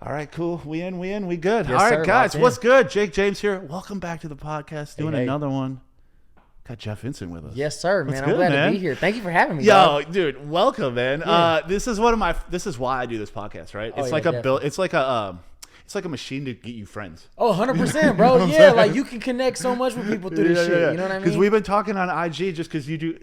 All right, cool. We good. Yes, All right, sir, guys, locked what's in. good? Jake James here. Welcome back to the podcast. Doing hey. another one. Got Jeff Vincent with us. Yes, sir, What's man. good, I'm glad man? to be here. Thank you for having me. Yo, dog. dude, welcome, man. Yeah. This is why I do this podcast, right? Oh, It's yeah, like a definitely. it's like a machine to get you friends. Oh, 100%, bro. what I'm Yeah, saying? like you can connect so much with people through this shit. You know what I mean? Because we've been talking on IG just because you do.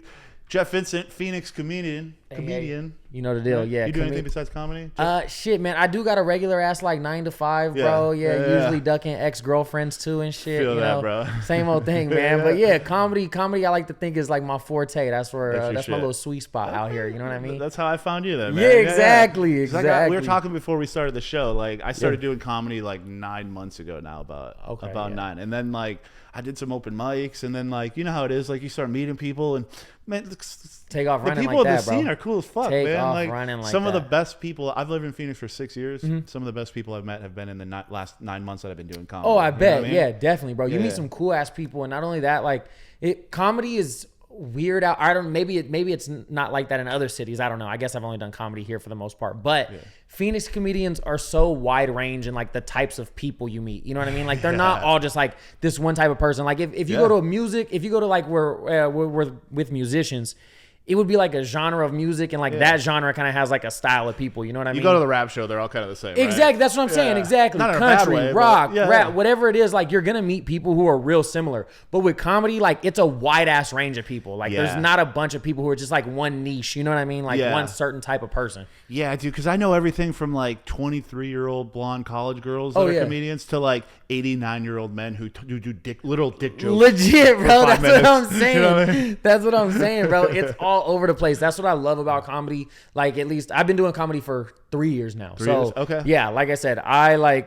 Jeff Vincent, Phoenix comedian. Hey, you know the deal. Yeah. You do anything besides comedy? Shit, man. I do got a regular ass like 9 to 5, bro. Yeah, usually ducking ex-girlfriends too and shit. Feel you that, know? bro. Same old thing, man. But yeah, comedy. I like to think is like my forte. That's where that's my little sweet spot out here. You know what I mean? That's how I found you then, man. Yeah, exactly. 'Cause we were talking before we started the show. Like I started doing comedy like 9 months ago now, about 9. And then like I did some open mics, and then like you know how it is, like you start meeting people, and man, take off running the people like in that, the bro. scene are cool as fuck, Take man. off Like running like some of the that. best people. I've lived in Phoenix for 6 years. Some of the best people I've met have been in the last 9 months that I've been doing comedy. Oh, I You know bet. what I mean? Yeah, definitely, bro. You Yeah. meet some cool ass people, and not only that, like comedy is weird out. I don't. Maybe it's not like that in other cities. I don't know. I guess I've only done comedy here for the most part, but Phoenix comedians are so wide range in like the types of people you meet. You know what I mean? Like they're not all just like this one type of person. Like if you go to music, if you go to like where we're with musicians, it would be like a genre of music, and like that genre kind of has like a style of people. You know what I mean? You go to the rap show, they're all kind of the same. Right? Exactly. That's what I'm saying. Exactly. Not in a bad Country, way, but rock, yeah, rap, yeah. whatever it is, like you're going to meet people who are real similar. But with comedy, like it's a wide ass range of people. Like there's not a bunch of people who are just like one niche. You know what I mean? Like one certain type of person. Yeah, dude, because I know everything from like 23-year-old blonde college girls that are comedians to like 89-year-old men who do literal dick jokes. Legit, bro. That's what I'm saying. You know what I mean? That's what I'm saying, bro. It's all over the place. That's what I love about comedy. Like at least I've been doing comedy for 3 years now. 3 years? Okay. Yeah, like I said, I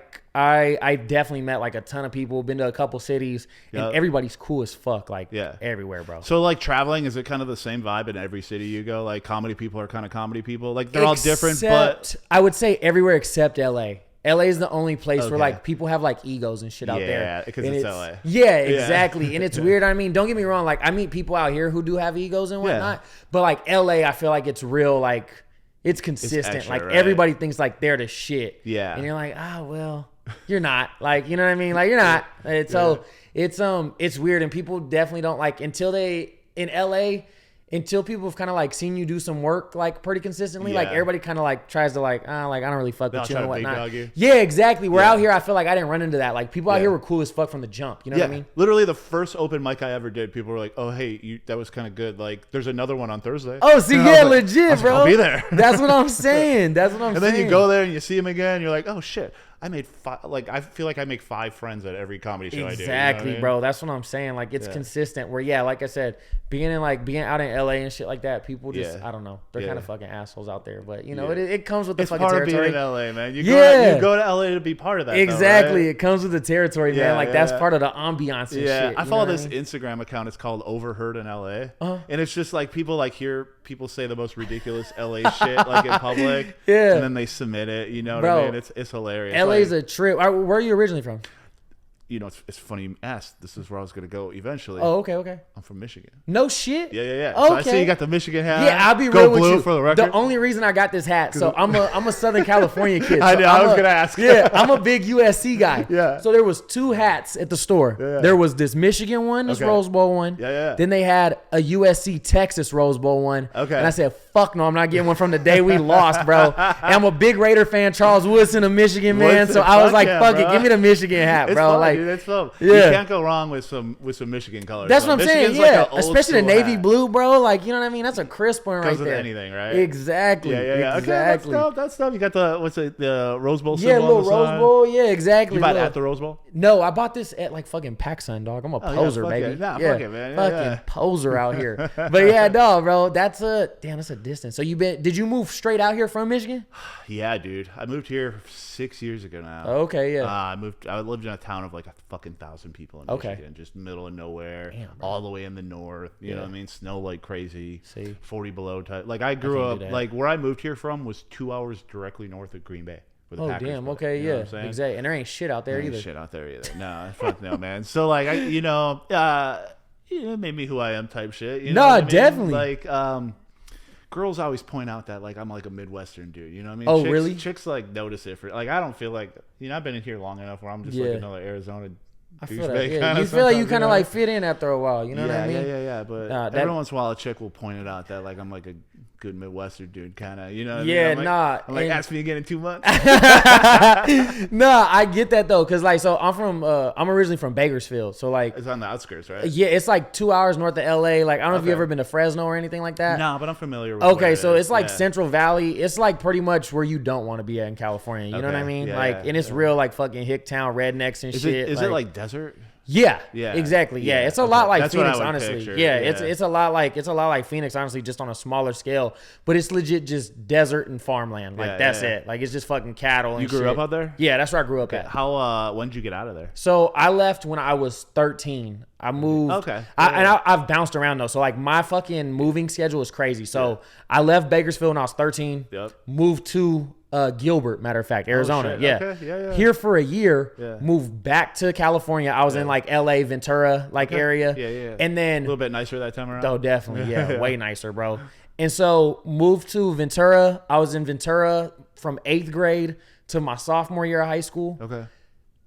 definitely met like a ton of people, been to a couple cities, and everybody's cool as fuck, like everywhere, bro. So like traveling, is it kind of the same vibe in every city you go? Like comedy people are kind of comedy people. Like they're all different, but I would say everywhere except LA. LA is the only place where like people have like egos and shit out there. Yeah, because it's LA. Yeah, exactly. And it's weird. I mean, don't get me wrong. Like I meet people out here who do have egos and whatnot, but like LA, I feel like it's real. Like it's consistent. It's extra, like right? everybody thinks like they're the shit. Yeah. And you're like, well, you're not. Like, you know what I mean? Like you're not. So it's weird, and people definitely don't like until people have kind of like seen you do some work like pretty consistently. Like everybody kind of like tries to like I don't really fuck with you and whatnot. Yeah, exactly. We're out here. I feel like I didn't run into that. Like people out here were cool as fuck from the jump. You know what I mean? Literally the first open mic I ever did, people were like, "Oh, hey, that was kind of good. Like, there's another one on Thursday." Oh, see, legit, bro. I'll be there. That's what I'm saying. And then you go there and you see him again. You're like, "Oh shit." I feel like I make 5 friends at every comedy show I do. Exactly, you know what I mean? bro. That's what I'm saying. Like it's consistent. Where like I said, being out in LA and shit like that, people just I don't know. They're kind of fucking assholes out there. But you know, it comes with the fucking territory. It's part of being in LA, man. You go to LA to be part of that. Exactly. Though, right? It comes with the territory, man. Like that's part of the ambiance and shit. I follow this Instagram account. It's called Overheard in LA, and it's just like people like hear people say the most ridiculous LA shit like in public, and then they submit it. You know what I mean? It's hilarious. LA's a trip. Where are you originally from? You know, it's funny you asked. This is where I was going to go eventually. Oh, okay. I'm from Michigan. No shit? Yeah. Okay. So I see you got the Michigan hat. Yeah, I'll be Go real with blue you. For the record. The only reason I got this hat, so I'm a Southern California kid. So I know. I was going to ask. Yeah, I'm a big USC guy. Yeah. So there was 2 hats at the store. Yeah. There was this Michigan one, this Rose Bowl one. Yeah. Then they had a USC Texas Rose Bowl one. Okay. And I said, fuck no, I'm not getting one from the day we lost, bro. And I'm a big Raider fan. Charles Woodson, a Michigan man. So I was like, fuck it, give me the Michigan hat, bro. Fun, like, dude. It's fun. Yeah. You can't go wrong with some Michigan colors. That's what I'm saying. Michigan's Yeah, like especially the navy hat. blue, bro. Like, you know what I mean? That's a crisp one right Goes with there. anything, right? Exactly. Yeah. Exactly. Okay, that's dope. You got the Rose Bowl symbol Yeah, little on the Rose side. Bowl. Yeah, exactly. You bought it at the Rose Bowl? No, I bought this at like fucking PacSun, dog. I'm a poser, fuck baby. it. Nah, yeah, fuck it, man. Fucking poser out here. But yeah, dog, bro. That's a distance. So did you move straight out here from Michigan? Yeah, dude. I moved here 6 years ago now. Okay, yeah. I lived in a town of like a fucking 1,000 people in Michigan, just middle of nowhere, all the way in the north. You know what I mean? Snow like crazy. 40 below type. Like I grew up, like where I moved here from was 2 hours directly north of Green Bay. Oh damn! Play. Okay, You know yeah, what I'm saying? exactly. And there ain't shit out there either. Shit out there either. No, fuck no, man. So like it made me who I am type shit. You know what I mean? definitely. Like girls always point out that like I'm like a Midwestern dude. You know what I mean? Oh, really? Chicks like notice it for like I don't feel like I've been in here long enough where I'm just like another Arizona. I feel that. Yeah. You feel like you kind of like fit in after a while. You know what I mean? Yeah. But every once in a while, a chick will point it out that like I'm like a good Midwestern dude, kind of. You know what I mean? I'm like, ask me again in 2 months. Nah, I get that though, cause like, so I'm originally from Bakersfield, so like it's on the outskirts, right? Yeah, it's like 2 hours north of LA. Like I don't know if you ever been to Fresno or anything like that. No, but I'm familiar with. Okay, so it's like Central Valley. It's like pretty much where you don't want to be at in California. You know what I mean? And it's real like fucking hick town, rednecks and shit. Is it like desert? Yeah, exactly. Yeah, it's a lot like That's Phoenix, honestly. Picture. Yeah, it's a lot like Phoenix, honestly, just on a smaller scale. But it's legit just desert and farmland. Like that's it. Like it's just fucking cattle. And you grew up out there? Yeah, that's where I grew up at. How? When did you get out of there? So I left when I was 13. I moved. Okay. I've bounced around though. So like my fucking moving schedule is crazy. So I left Bakersfield when I was 13. Yep. Moved to Gilbert, matter of fact, Arizona. Okay. Here for a year, moved back to California. I was in like LA, Ventura, area. Yeah. And then a little bit nicer that time around. Oh, definitely. Yeah, way nicer, bro. And so moved to Ventura. I was in Ventura from 8th grade to my sophomore year of high school. Okay.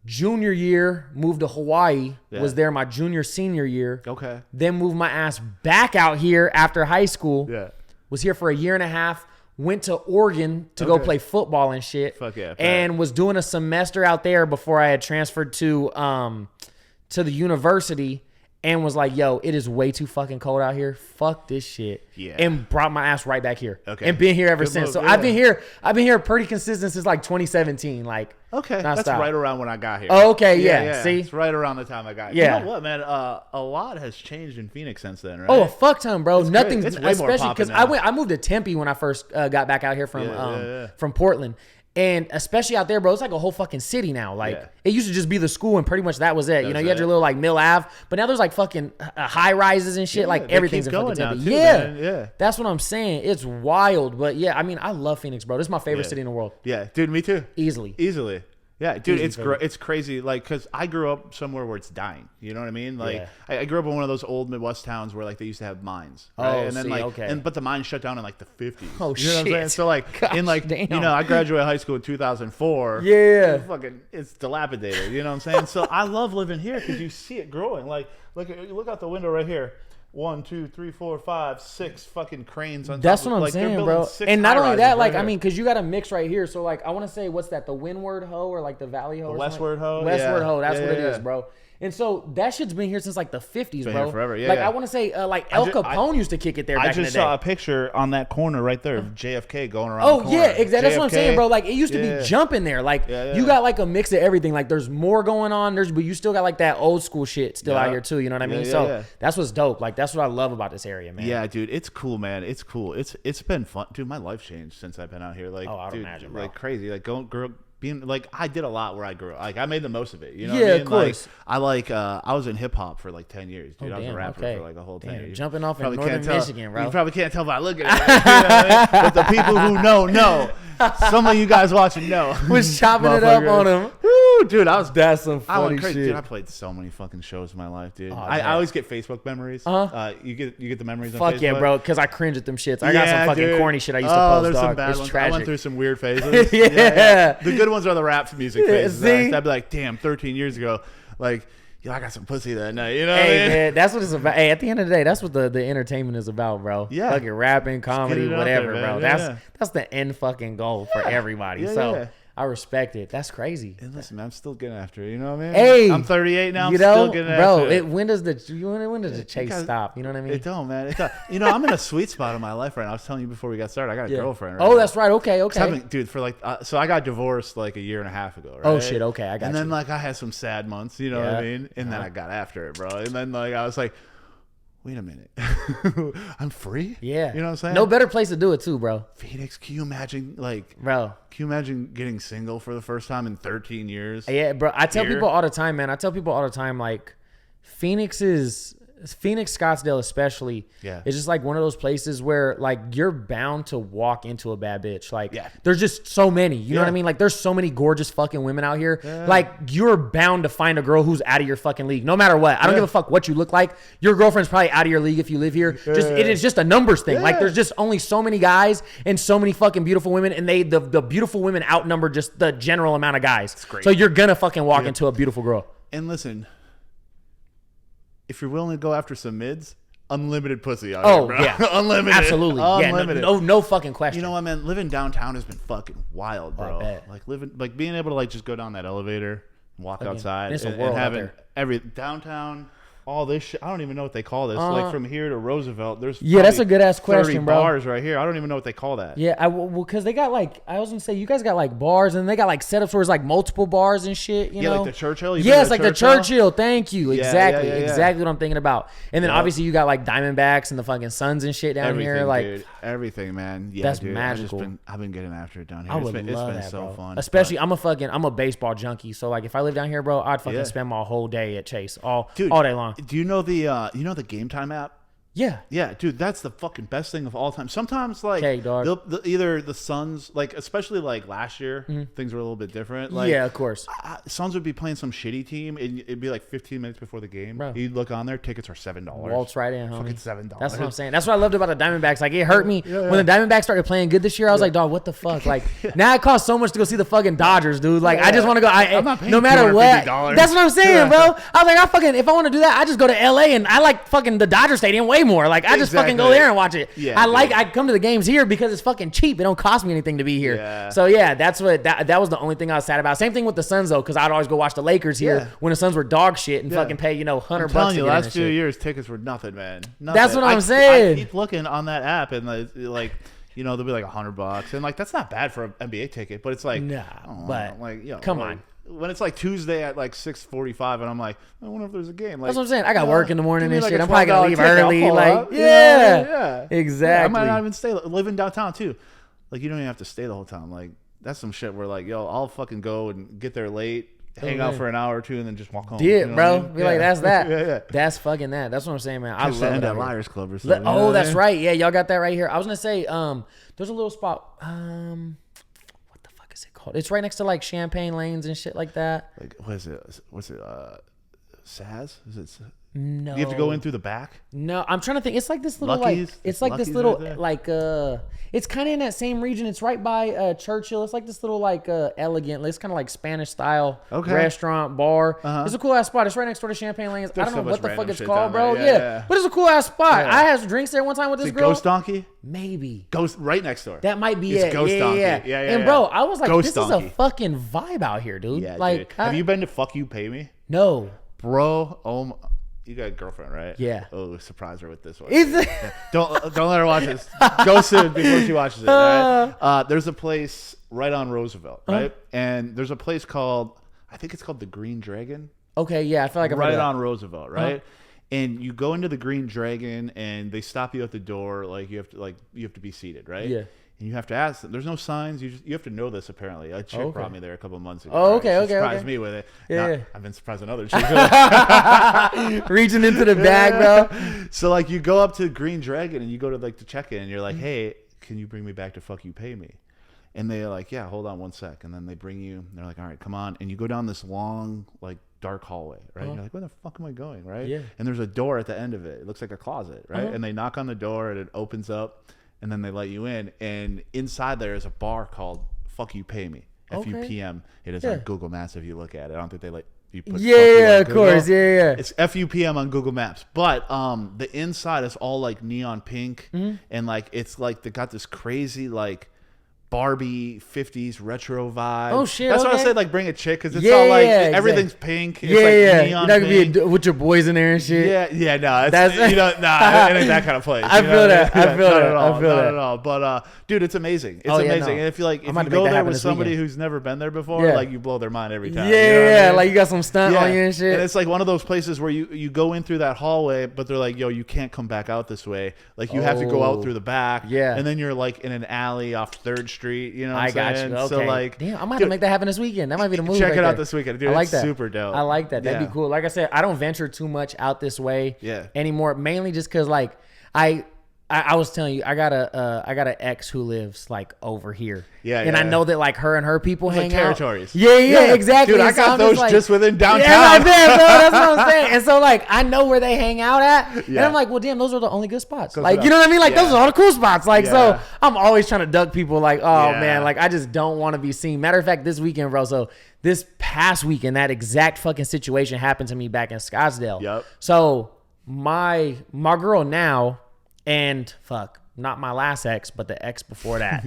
Junior year, moved to Hawaii. Was there my senior year. Okay. Then moved my ass back out here after high school. Yeah. Was here for a year and a half. Went to Oregon to go play football and shit. Fuck yeah. And was doing a semester out there before I had transferred to the university. And was like, yo, it is way too fucking cold out here. Fuck this shit. Yeah. And brought my ass right back here. Okay. And been here ever since. Move, so I've been here pretty consistent since like 2017. Like that's right around when I got here. Oh, okay, yeah. See? It's right around the time I got here. Yeah. You know what, man? A lot has changed in Phoenix since then, right? Oh, a fuck ton, bro. Nothing's it's way more especially because I moved to Tempe when I first got back out here from Portland. And especially out there, bro, it's like a whole fucking city now. Like it used to just be the school, and pretty much that was it. You had your little like Mill Ave, but now there's like fucking high rises and shit. Like everything's in fucking Tempe. Yeah, that's what I'm saying. It's wild, but yeah, I mean, I love Phoenix, bro. This is my favorite city in the world. Yeah, dude, me too. Easily. Yeah, dude, it's crazy. Like, cause I grew up somewhere where it's dying. You know what I mean? Like, I grew up in one of those old Midwest towns where like they used to have mines. Right? Oh, and then but the mines shut down in like the 50s. Oh you know shit! What I'm saying? So like in like damn. I graduated high school in 2004. Yeah. It's dilapidated. You know what I'm saying? So I love living here because you see it growing. Like look out the window right here. 1, 2, 3, 4, 5, 6 fucking cranes on top. That's what I'm saying, bro. And not only that, like, right I mean, because you got a mix right here. So, like, I want to say, what's that? The Windward Hoe or like the Valley Hoe? The Westward Hoe? Westward Hoe. That's what it is, bro. And so that shit's been here since like the 50s, been bro. Here forever. Yeah, like I want to say, like El Capone used to kick it there back in the day. I just saw a picture on that corner right there of JFK going around. Oh yeah, exactly. That's what I'm saying, bro. Like it used to be jumping there. Like you got like a mix of everything. Like there's more going on. But you still got like that old school shit still out here too. You know what I mean? So that's what's dope. Like that's what I love about this area, man. Yeah, dude, it's cool, man. It's cool. It's been fun, dude. My life changed since I've been out here. Like, I would imagine, bro. Like crazy. Like being like I did a lot where I grew up. Like I made the most of it. You know what I mean? Of course. Like I was in hip hop for like 10 years, dude. I was a rapper for like a whole 10 years. Jumping off in northern Michigan, bro. You probably can't tell by looking at it. You know what I mean? But the people who know. Some of you guys watching know. Was chopping it up on him. Woo, dude, that's some funny shit. Dude, I played so many fucking shows in my life, dude. I always get Facebook memories. You get the memories on Facebook? Fuck yeah, bro, because I cringe at them shits. I got some fucking corny shit I used to post, there's dog. Some bad it's ones. tragic. I went through some weird phases. Yeah. The good ones are the rap music phases. See? I'd be like, damn, 13 years ago, like, I got some pussy that night. You know what I mean? Man, that's what it's about. Hey, at the end of the day, that's what the entertainment is about, bro. Yeah. Fucking rapping, comedy, whatever, there, bro. That's the end fucking goal for everybody. I respect it. That's crazy. And listen, man, I'm still getting after it. You know what I mean? Hey, I'm 38 now. I'm still getting after it. When does the chase stop? You know what I mean? It don't, man. I'm in a sweet spot in my life right now. I was telling you before we got started. I got a girlfriend right now. Oh, that's right. Okay. Dude, for like, so I got divorced like a year and a half ago, right? Oh, shit. Okay, I got And then like I had some sad months, you know what I mean? And then I got after it, bro. And then like I was like, wait a minute. I'm free? Yeah. You know what I'm saying? No better place to do it too, bro. Phoenix, can you imagine getting single for the first time in 13 years? Yeah, bro. I tell people all the time, man. Like Phoenix is Phoenix, Scottsdale especially, it's just like one of those places where like you're bound to walk into a bad bitch. Like there's just so many, you know what I mean? Like there's so many gorgeous fucking women out here. Like you're bound to find a girl who's out of your fucking league, no matter what. I don't give a fuck what you look like. Your girlfriend's probably out of your league if you live here. It is just a numbers thing. Like there's just only so many guys and so many fucking beautiful women, and the beautiful women outnumber just the general amount of guys. So you're gonna fucking walk into a beautiful girl. And listen, if you're willing to go after some mids, unlimited pussy out here, bro. Yeah. Unlimited. Absolutely. Unlimited. Yeah, no fucking question. You know what, man? Living downtown has been fucking wild, bro. Like being able to like just go down that elevator, walk outside, and having every downtown, all this shit. I don't even know what they call this. Like from here to Roosevelt, there's that's a good ass question, 30 bro. bars right here. I don't even know what they call that. Yeah, because they got like, I was gonna say, you guys got like bars, and they got like setups where it's like multiple bars and shit. You know, like the Churchill. Yes, like the Churchill. Thank you. Exactly what I'm thinking about. And then obviously you got like Diamondbacks and the fucking Suns and shit down here. Like dude, everything, man. Yeah, that's dude, magical. I've been getting after it down here. I would It's love been that, so bro. fun. Especially, I'm a baseball junkie. So like, if I live down here, bro, I'd fucking spend my whole day at Chase all day long. Do you know the Game Time app? Yeah, dude, that's the fucking best thing of all time. Sometimes, like, either the Suns, like, especially like last year, things were a little bit different. Like, yeah, of course. Suns would be playing some shitty team, and it'd be like 15 minutes before the game. Bro. You'd look on there, tickets are $7. Waltz right in, homie. Fucking $7. That's what I'm saying. That's what I loved about the Diamondbacks. Like, it hurt me when the Diamondbacks started playing good this year. I was like, dog, what the fuck? Like, now it costs so much to go see the fucking Dodgers, dude. Like, I just want to go. I'm not paying no matter what. That's what I'm saying, bro. I was like, if I want to do that, I just go to LA, and I like fucking the Dodger Stadium way more. Like, I just fucking go there and watch it. I come to the games here because it's fucking cheap. It don't cost me anything to be here. So yeah, that's what that was the only thing I was sad about. Same thing with the Suns though, because I'd always go watch the Lakers here when the Suns were dog shit and fucking pay $100 bucks. The last few years tickets were nothing, man. Nothing. That's what I'm saying. I keep looking on that app and like. You know, they'll be like $100, and like that's not bad for an NBA ticket, but it's like, but like, come on. When it's like Tuesday at like 6:45, and I'm like, I wonder if there's a game. Like, that's what I'm saying. I got work in the morning and like shit. I'm probably gonna leave early. Like, exactly. Yeah, I might not even stay. Living downtown too. Like, you don't even have to stay the whole time. Like, that's some shit where like, yo, I'll fucking go and get there late. Hang out for an hour or two and then just walk home. Bro. Be like, that's that. That's fucking that. That's what I'm saying, man. I love it. At Liars Club or something. Oh, that's right. Yeah, y'all got that right here. I was gonna say, there's a little spot. What the fuck is it called? It's right next to like Champagne Lanes and shit like that. Like, what is it? What's it? Saz? Is it? No. You have to go in through the back? No, I'm trying to think. It's like this little Lucky's? like it's like Lucky's this little right like it's kind of in that same region. It's right by Churchill. It's like this little like elegant, it's kind of like Spanish style restaurant bar. It's a cool ass spot. It's right next door to Champagne Lanes. I don't know what the fuck it's called, bro. Yeah. But it's a cool ass spot. I had some drinks there one time with this girl. Ghost Donkey? Maybe. Ghost right next door. That might be it. Ghost Donkey. Yeah. And bro, I was like, Ghost this is a fucking vibe out here, dude. Yeah, like, dude. Have you been to Fuck You Pay Me? No. Bro, oh my. You got a girlfriend, right? Yeah. Oh, surprise her with this one. Yeah. Don't let her watch this. Go soon before she watches it. Right? There's a place right on Roosevelt, right? And there's a place called, I think it's called the Green Dragon. Okay, yeah, I feel like I'm right on Roosevelt, right? And you go into the Green Dragon, and they stop you at the door. Like you have to be seated, right? Yeah. And you have to ask them. There's no signs. You have to know this. Apparently, a chick brought me there a couple of months ago. Oh, okay, right? She surprised me with it. Yeah. I've been surprised on other chicks. Reaching into the bag, bro. So like, you go up to Green Dragon and you go to like to check in, and you're like, hey, can you bring me back to Fuck You Pay Me? And they're like, yeah, hold on one sec. And then they bring you. They're like, all right, come on. And you go down this long like dark hallway, right? You're like, where the fuck am I going, right? Yeah. And there's a door at the end of it. It looks like a closet, right? And they knock on the door, and it opens up. And then they let you in, and inside there is a bar called Fuck You Pay Me, FUPM. It is on Google Maps if you look at it. I don't think they let you put of course, yeah. It's FUPM on Google Maps, but the inside is all like neon pink, and like it's like they got this crazy like Barbie 50s retro vibe. Oh shit! That's why I said like bring a chick, because it's all like everything's pink. It's like neon you're not gonna pink. be with your boys in there and shit. No, that's it ain't that kind of place. I feel that. I feel that. Not at all. But dude, it's amazing. It's amazing. And if you go there with somebody who's never been there before, like you blow their mind every time. Like you got some stunt on you and shit. And it's like one of those places where you go in through that hallway, but they're like, yo, you can't come back out this way. Like you have to go out through the back. Yeah. And then you're like in an alley off 3rd Street. street. You know what I I'm saying? got you. Okay. So like, damn, I might have to make that happen this weekend. That might be the movie. Check right it out there. this weekend, dude. I like it's that. Super dope. I like that. That'd be cool. Like I said, I don't venture too much out this way anymore. Mainly just because like I was telling you, I got an ex who lives like over here. And I know that like her and her people hang like out. territories. Yeah, exactly. Dude, I got those just within downtown. Yeah, right there, bro. That's what I'm saying. And so like I know where they hang out at. And I'm like, well, damn, those are the only good spots. Like, you know what I mean? Like those are all the cool spots. Like, so I'm always trying to duck people like, oh man, like I just don't want to be seen. Matter of fact, this weekend, bro. So this past weekend, that exact fucking situation happened to me back in Scottsdale. Yep. So my girl now, and not my last ex, but the ex before that.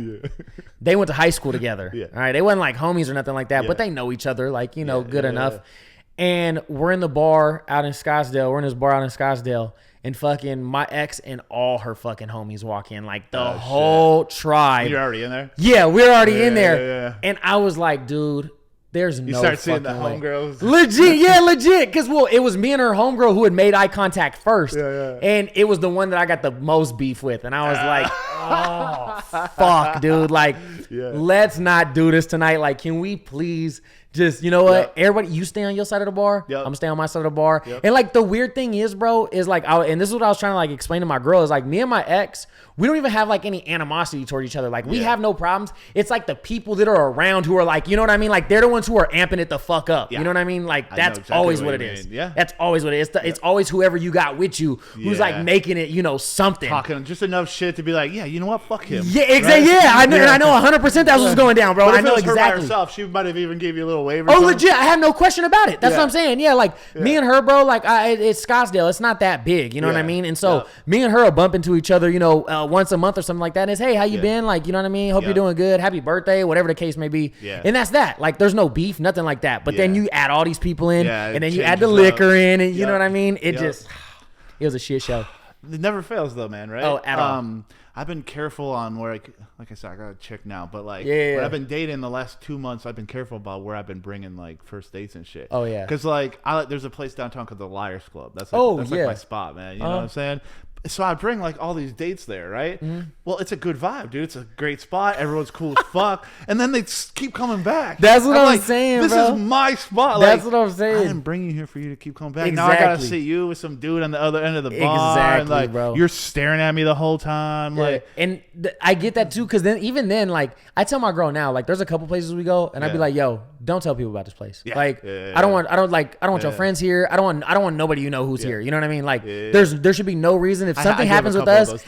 They went to high school together. All right. They wasn't like homies or nothing like that, but they know each other, like, you know, good enough. And we're in the bar out in Scottsdale. We're in this bar out in Scottsdale. And fucking my ex and all her fucking homies walk in. Like the whole tribe. You're already in there? Yeah, we're already in there. Yeah. And I was like, dude, there's no fucking way. You start seeing the homegirls? Legit. Because, well, it was me and her homegirl who had made eye contact first. And it was the one that I got the most beef with. And I was like, oh, fuck, dude. Like, let's not do this tonight. Like, can we please just, you know what? Everybody, you stay on your side of the bar. I'm staying on my side of the bar. And, like, the weird thing is, bro, is, like, and this is what I was trying to, like, explain to my girl, is, like, me and my ex, we don't even have, like, any animosity toward each other. Like, we have no problems. It's, like, the people that are around who are, like, you know what I mean? Like, they're the ones who are amping it the fuck up. You know what I mean? Like, that's exactly always what it is. That's always what it is. It's always whoever you got with you who's, like, making it, you know, something. Talking just enough shit to be like, yeah, you know what? Fuck him. Yeah, exactly. Right? I know, and I know 100% that's what's going down, bro. But I know if it was exactly. her by herself, she might have even gave you a little wave or something. Legit. I have no question about it. That's what I'm saying. Yeah, like, me and her, bro, like, it's Scottsdale. It's not that big. You know what I mean? And so, me and her will bump into each other, you know, once a month or something like that. And it's, hey, how you been? Like, you know what I mean? Hope you're doing good. Happy birthday, whatever the case may be. And that's that. Like, there's no beef, nothing like that. But then you add all these people in, and then you add the liquor in, and you know what I mean? It just, it was a shit show. It never fails though, man, right? Oh, at all. I've been careful on where, like I said, I got a chick now, but like, when I've been dating the last 2 months, I've been careful about where I've been bringing like first dates and shit. Oh yeah. Because like, there's a place downtown called the Liars Club. That's like, like my spot, man. You know what I'm saying? So I bring like all these dates there, right? Well, it's a good vibe, dude. It's a great spot. Everyone's cool as fuck. And then they keep coming back. That's what I'm saying, this bro. This is my spot. That's like, what I'm saying. I didn't bring you here for you to keep coming back. Now I gotta see you with some dude on the other end of the bar. Exactly, and like, bro. You're staring at me the whole time. Like, and I get that too, because then even then, like, I tell my girl now, like, there's a couple places we go, and I'd be like, yo, don't tell people about this place. Like, I don't want your friends here. I don't want nobody you know who's here. You know what I mean? Like, there should be no reason if something happens with us.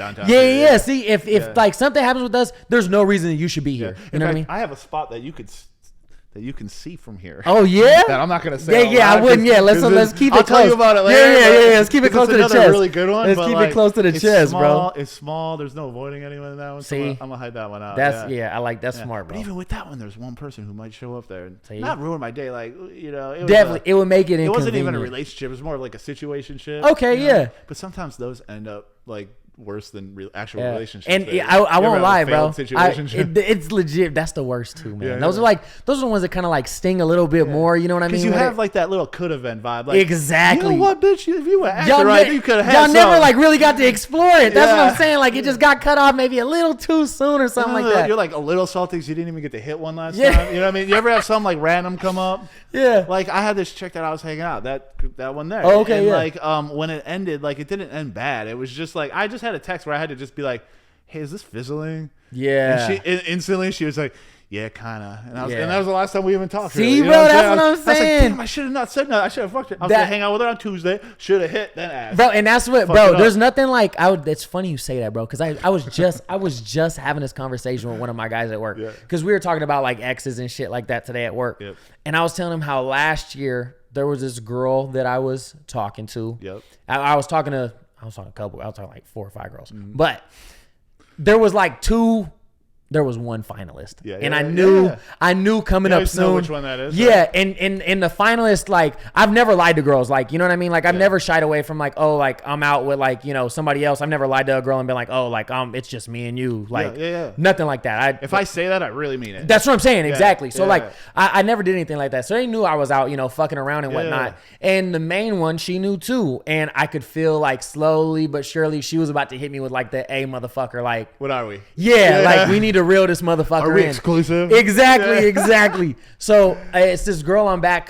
See, if like something happens with us, there's no reason that you should be here. You know what I mean? I have a spot that you can see from here. Oh yeah, that I'm not gonna say. I wouldn't. Yeah, let's keep it close. I'll tell you about it later. Yeah. Let's keep it close to the chest. Really good one. Let's keep it close to the chest, bro. It's small. There's no avoiding anyone in that one. See, I'm gonna hide that one out. That's I like that's smart, bro. But even with that one, there's one person who might show up there and not ruin my day. Like, you know, it would make it. It wasn't even a relationship. It was more of like a situationship. Okay, yeah. But sometimes those end up like worse than actual relationships. And I won't lie, bro. It's legit. That's the worst too, man. Those are the ones that kind of like sting a little bit more. You know what I mean? Because you have like that little could have been vibe. Like, exactly. You know what, bitch? If you were acting right, you could have had y'all never like really got to explore it. That's what I'm saying. Like, it just got cut off maybe a little too soon or something like that. You're like a little salty because you didn't even get to hit one last time. You know what I mean? You ever have some like random come up? Yeah. Like, I had this chick that I was hanging out, that one there. Oh, okay, and like when it ended, like it didn't end bad. It was just like I just had a text where I had to just be like, hey, is this fizzling? Yeah. And instantly she was like, yeah, kind of. And that was the last time we even talked. See, really. Bro, that's what I'm saying. I was like, damn, I should have not said nothing. I should have fucked it. I was going to hang out with her on Tuesday. Should have hit, then asked. Bro, and that's what, bro, there's nothing like, it's funny you say that, bro, because I was just having this conversation with one of my guys at work. Because we were talking about like exes and shit like that today at work. And I was telling him how last year there was this girl that I was talking to. I was talking a couple. I was talking like 4 or 5 girls. But there was like there was one finalist. And I knew coming up soon. Know which one that is. Yeah. And the finalist, like, I've never lied to girls. Like, you know what I mean? Like, I've never shied away from like, oh, like I'm out with like, you know, somebody else. I've never lied to a girl and been like, oh, like, it's just me and you. Like, nothing like that. If I say that, I really mean it. That's what I'm saying. Exactly. So like, I never did anything like that. So they knew I was out, you know, fucking around and whatnot. And the main one, she knew too. And I could feel like slowly but surely she was about to hit me with like the, hey, motherfucker, like, what are we? Yeah. Like, we need the realest motherfucker. Are we exclusive? Exactly. So it's this girl I'm back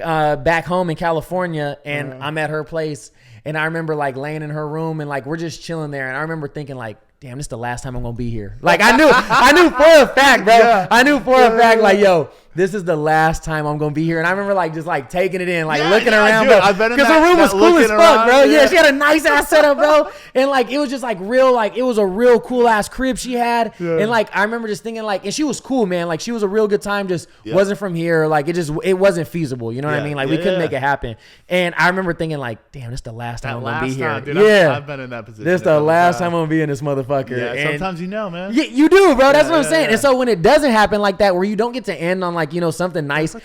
home in California, and I'm at her place, and I remember like laying in her room, and like we're just chilling there, and I remember thinking like, damn, this is the last time I'm gonna be here. Like I knew for a fact, bro. Yeah. I knew for a fact, like, yo, this is the last time I'm gonna be here. And I remember like just like taking it in, like looking around, bro. Because her room was cool as fuck, bro. Yeah, she had a nice ass setup, bro. And like it was just like real, like it was a real cool ass crib she had. Yeah. And like I remember just thinking like, and she was cool, man. Like she was a real good time. Just wasn't from here. Like it wasn't feasible. You know what I mean? Like we couldn't make it happen. And I remember thinking like, damn, this is the last time I'm gonna be here. Dude, yeah, I've been in that position. This is the last time I'm gonna be in this motherfucker. Yeah, and sometimes you know, man. Yeah, you do, bro. That's what I'm saying. And so when it doesn't happen like that, where you don't get to end on like, you know, something nice,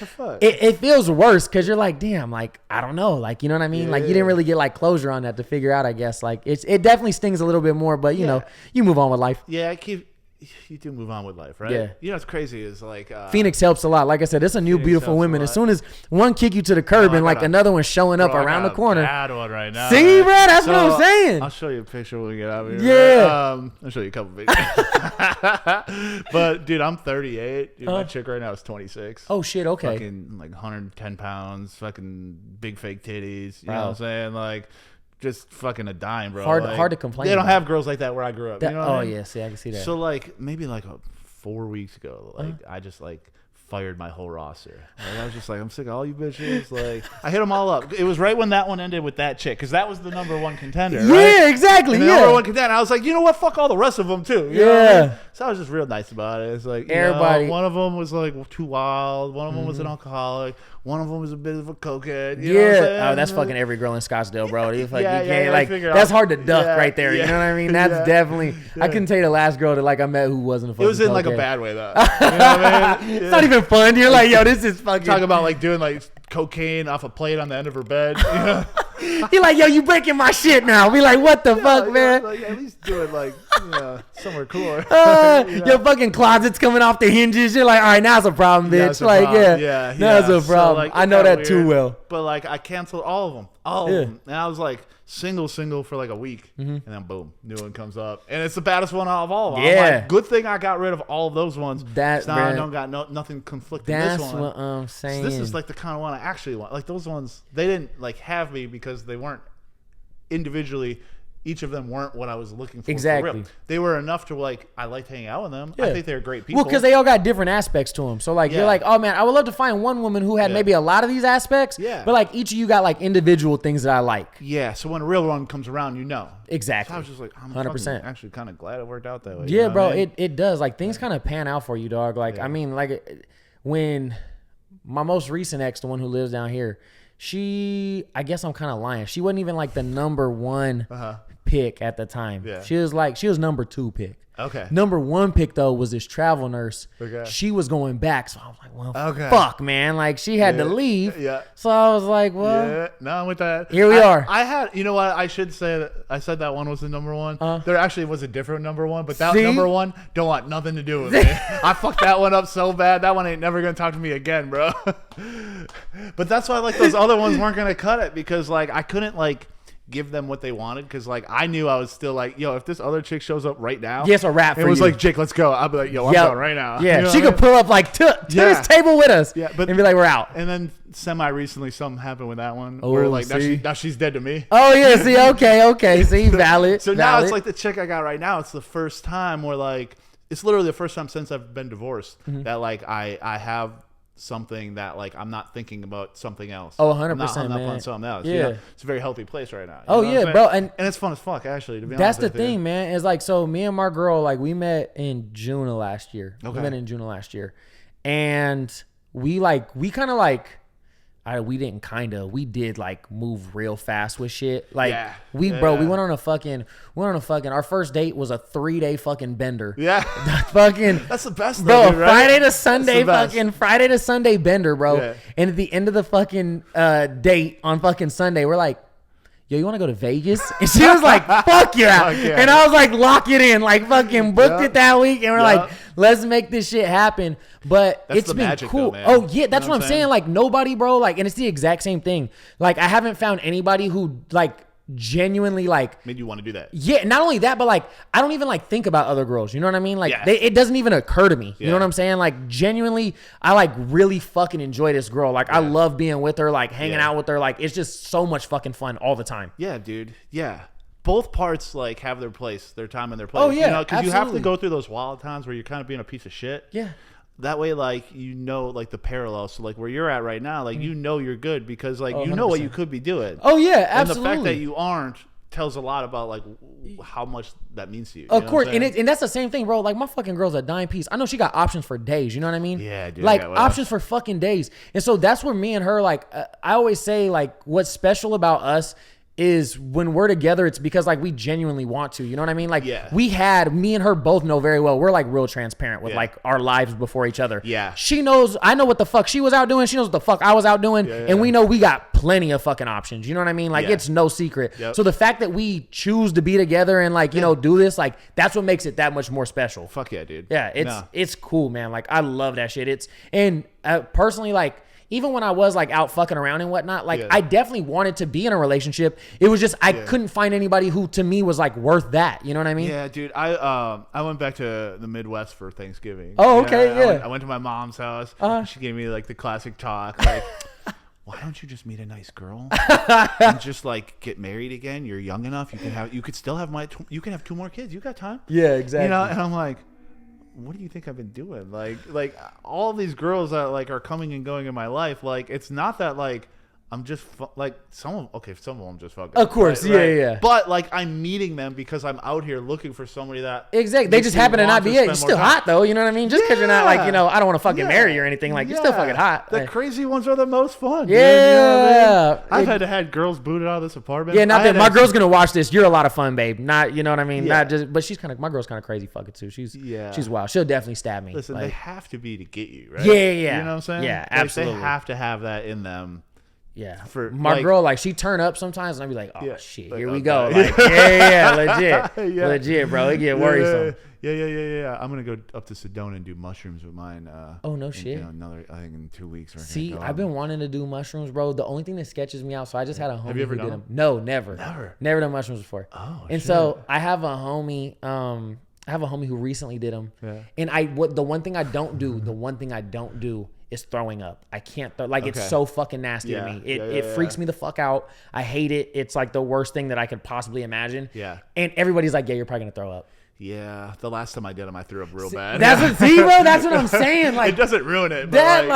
it feels worse because you're like, damn, like I don't know, like, you know what I mean? Like you didn't really get like closure on that to figure out, I guess. Like it definitely stings a little bit more, but you know, you move on with life. Yeah, you do move on with life, right? Yeah. You know what's crazy is like Phoenix helps a lot. Like I said, it's a new beautiful women. As soon as one kick you to the curb and like another one showing up around the corner. Bad one right now. See, bro, that's what I'm saying. I'll show you a picture when we get out of here. Yeah. Right? I'll show you a couple videos. But dude, I'm 38. Dude, my chick right now is 26. Oh shit, okay. Fucking like 110 pounds, fucking big fake titties. You know what I'm saying? Like just fucking a dime, bro. Hard to complain. They don't have girls like that where I grew up. You know what I mean? Yeah, see, I can see that. So like maybe like 4 weeks ago, like I just like fired my whole roster. Like, I was just like, I'm sick of all you bitches. Like I hit them all up. It was right when that one ended with that chick, because that was the number one contender. Yeah, exactly. And the number one contender. I was like, you know what? Fuck all the rest of them too. You know what I mean? So I was just real nice about it. It's like everybody. One of them was like too wild. One of them was an alcoholic. One of them was a bit of a cokehead. You know what I'm saying? Oh, that's fucking every girl in Scottsdale, bro. You can't, like that's hard to duck right there. You know what I mean? That's definitely. I couldn't tell you the last girl that like I met who wasn't a fucking. It was in like a bad way though. You know what I mean? It's not even fun. You're like, yo, this is fucking. Talk about like doing like cocaine off a plate on the end of her bed. You know? You're like, yo, you breaking my shit now. We like, what the fuck, man? Like, at least do it like somewhere cooler. Your fucking closet's coming off the hinges. You're like, all right, now it's a problem, bitch. Like, now it's a problem. So, like, I know that weird, too well. But like, I canceled all of them. All of them. And I was like single for like a week. And then boom, new one comes up. And it's the baddest one out of all of them. Yeah. I'm like, good thing I got rid of all of those ones. Now I don't got nothing conflicting this one. That's what I'm saying. So this is like the kind of one I actually want. Like those ones, they didn't like have me because they weren't individually, each of them weren't what I was looking for. Exactly. For real. They were enough to like, I liked hanging out with them. I think they're great people. Well, because they all got different aspects to them. So like, you're like, oh man, I would love to find one woman who had maybe a lot of these aspects. Yeah. But like each of you got like individual things that I like. Yeah. So when a real one comes around, you know. Exactly. So I was just like, I'm 100% actually kind of glad it worked out that way. Yeah, bro. I mean? It does. Like things kind of pan out for you, dog. Like, I mean, like when my most recent ex, the one who lives down here, I guess I'm kind of lying. She wasn't even like the number one pick at the time. Yeah. She was number 2 pick. Okay. Number 1 pick though was this travel nurse. Okay. She was going back, so I was like, well, fuck, man. Like she had to leave. Yeah. So I was like, well, yeah. No, I'm with that. Here we are. I had, you know what? I should say that I said that one was the number 1. There actually was a different number 1, but that number 1 don't want nothing to do with me. I fucked that one up so bad. That one ain't never gonna talk to me again, bro. But that's why like those other ones weren't gonna cut it, because like I couldn't like give them what they wanted, because like I knew I was still like, yo, if this other chick shows up right now, yes, a rap for you. It was like, Jake, let's go. I'll be like, yo, I'm going right now. Yeah, you know she could pull up like to this table with us, but and be like, we're out. And then semi-recently, something happened with that one where like now she's dead to me. Oh yeah, see, okay, see, valid. So now it's like the chick I got right now. It's the first time where like it's literally the first time since I've been divorced that like I have something that like I'm not thinking about something else. Oh, 100%, I'm not hung man. Up on something else. Yeah, you know? It's a very healthy place right now. Oh yeah, bro, and it's fun as fuck actually. To be that's honest the thing, man. Is like, so me and my girl, like we met in June of last year. Okay. We met in June of last year, and we kind of like. We did like move real fast with shit. Like we went on a fucking, our first date was a 3-day fucking bender. Yeah. Fucking. That's the best, bro. Dude, right? Friday to Sunday bender, bro. Yeah. And at the end of the fucking date on fucking Sunday, we're like, yo, you want to go to Vegas? And she was like, fuck yeah. And I was like, lock it in. Like fucking booked it that week. And we're like, let's make this shit happen. But it's been cool. Though, oh yeah, that's what I'm saying. Like nobody, bro. Like, and it's the exact same thing. Like I haven't found anybody who like genuinely like made you want to do that. Yeah, not only that, but like I don't even like think about other girls. You know what I mean? Like it doesn't even occur to me. You know what I'm saying? Like genuinely, I like really fucking enjoy this girl. Like I love being with her, like hanging out with her. Like it's just so much fucking fun all the time. Yeah, dude. Yeah. Both parts like have their place, their time and their place. Oh yeah, because you have to go through those wild times where you're kind of being a piece of shit. Yeah. That way, like like the parallel. So like where you're at right now, like you're good because like you 100%. know what you could be doing. Oh yeah, absolutely. And the fact that you aren't tells a lot about like how much that means to you. Of course, and that's the same thing, bro. Like my fucking girl's a dime piece. I know she got options for days. You know what I mean? Yeah, dude. Like options for fucking days. And so that's where me and her like I always say like what's special about us is when we're together, it's because like we genuinely want to, you know what I mean? Like me and her both know very well. We're like real transparent with like our lives before each other. Yeah. She knows, I know what the fuck she was out doing. She knows what the fuck I was out doing. And we know we got plenty of fucking options. You know what I mean? Like it's no secret. Yep. So the fact that we choose to be together and like, you know, do this, like that's what makes it that much more special. Fuck yeah, dude. Yeah. It's cool, man. Like I love that shit. And personally, like, even when I was like out fucking around and whatnot, like I definitely wanted to be in a relationship. It was just I couldn't find anybody who to me was like worth that. You know what I mean? Yeah, dude. I went back to the Midwest for Thanksgiving. Oh, okay, I went to my mom's house. She gave me like the classic talk, like, why don't you just meet a nice girl and just like get married again? You're young enough. You could still have you can have 2 more kids. You got time. Yeah, exactly. You know, and I'm like, what do you think I've been doing? Like all these girls that like are coming and going in my life. Like it's not that like I'm just like some of them just fucking. Of course, right? Yeah. But like I'm meeting them because I'm out here looking for somebody that exactly. They just happen to not be it. You're still hot though. You know what I mean? Just because you're not like I don't want to fucking marry you or anything. Like you're still fucking hot. The crazy ones are the most fun. Yeah. You know what I mean? I've had girls booted out of this apartment. Yeah, not that my girl's gonna watch this. You're a lot of fun, babe. Not you know what I mean? Not just, but my girl's kind of crazy fucking too. She's wild. She'll definitely stab me. Listen, like, they have to be to get you, right? Yeah. You know what I'm saying? Yeah, absolutely. They have to have that in them. Yeah, for my girl, like she turn up sometimes, and I be like, "Oh shit, like, here we go!" Like, legit, bro. It get worrisome. Yeah. I'm gonna go up to Sedona and do mushrooms with mine. Oh no shit. I think in 2 weeks. See, I've been wanting to do mushrooms, bro. The only thing that sketches me out. So I just had a homie. Have you ever who done did them. No, never done mushrooms before. Oh, and shit. so I have a homie. Who recently did them. Yeah. And the one thing I don't do is throwing up. I can't it's so fucking nasty to me. It freaks me the fuck out. I hate it. It's like the worst thing that I could possibly imagine. Yeah. And everybody's like, yeah, you're probably gonna throw up. Yeah, the last time I did them, I threw up real bad. Bro. That's what I'm saying. Like it doesn't ruin it. That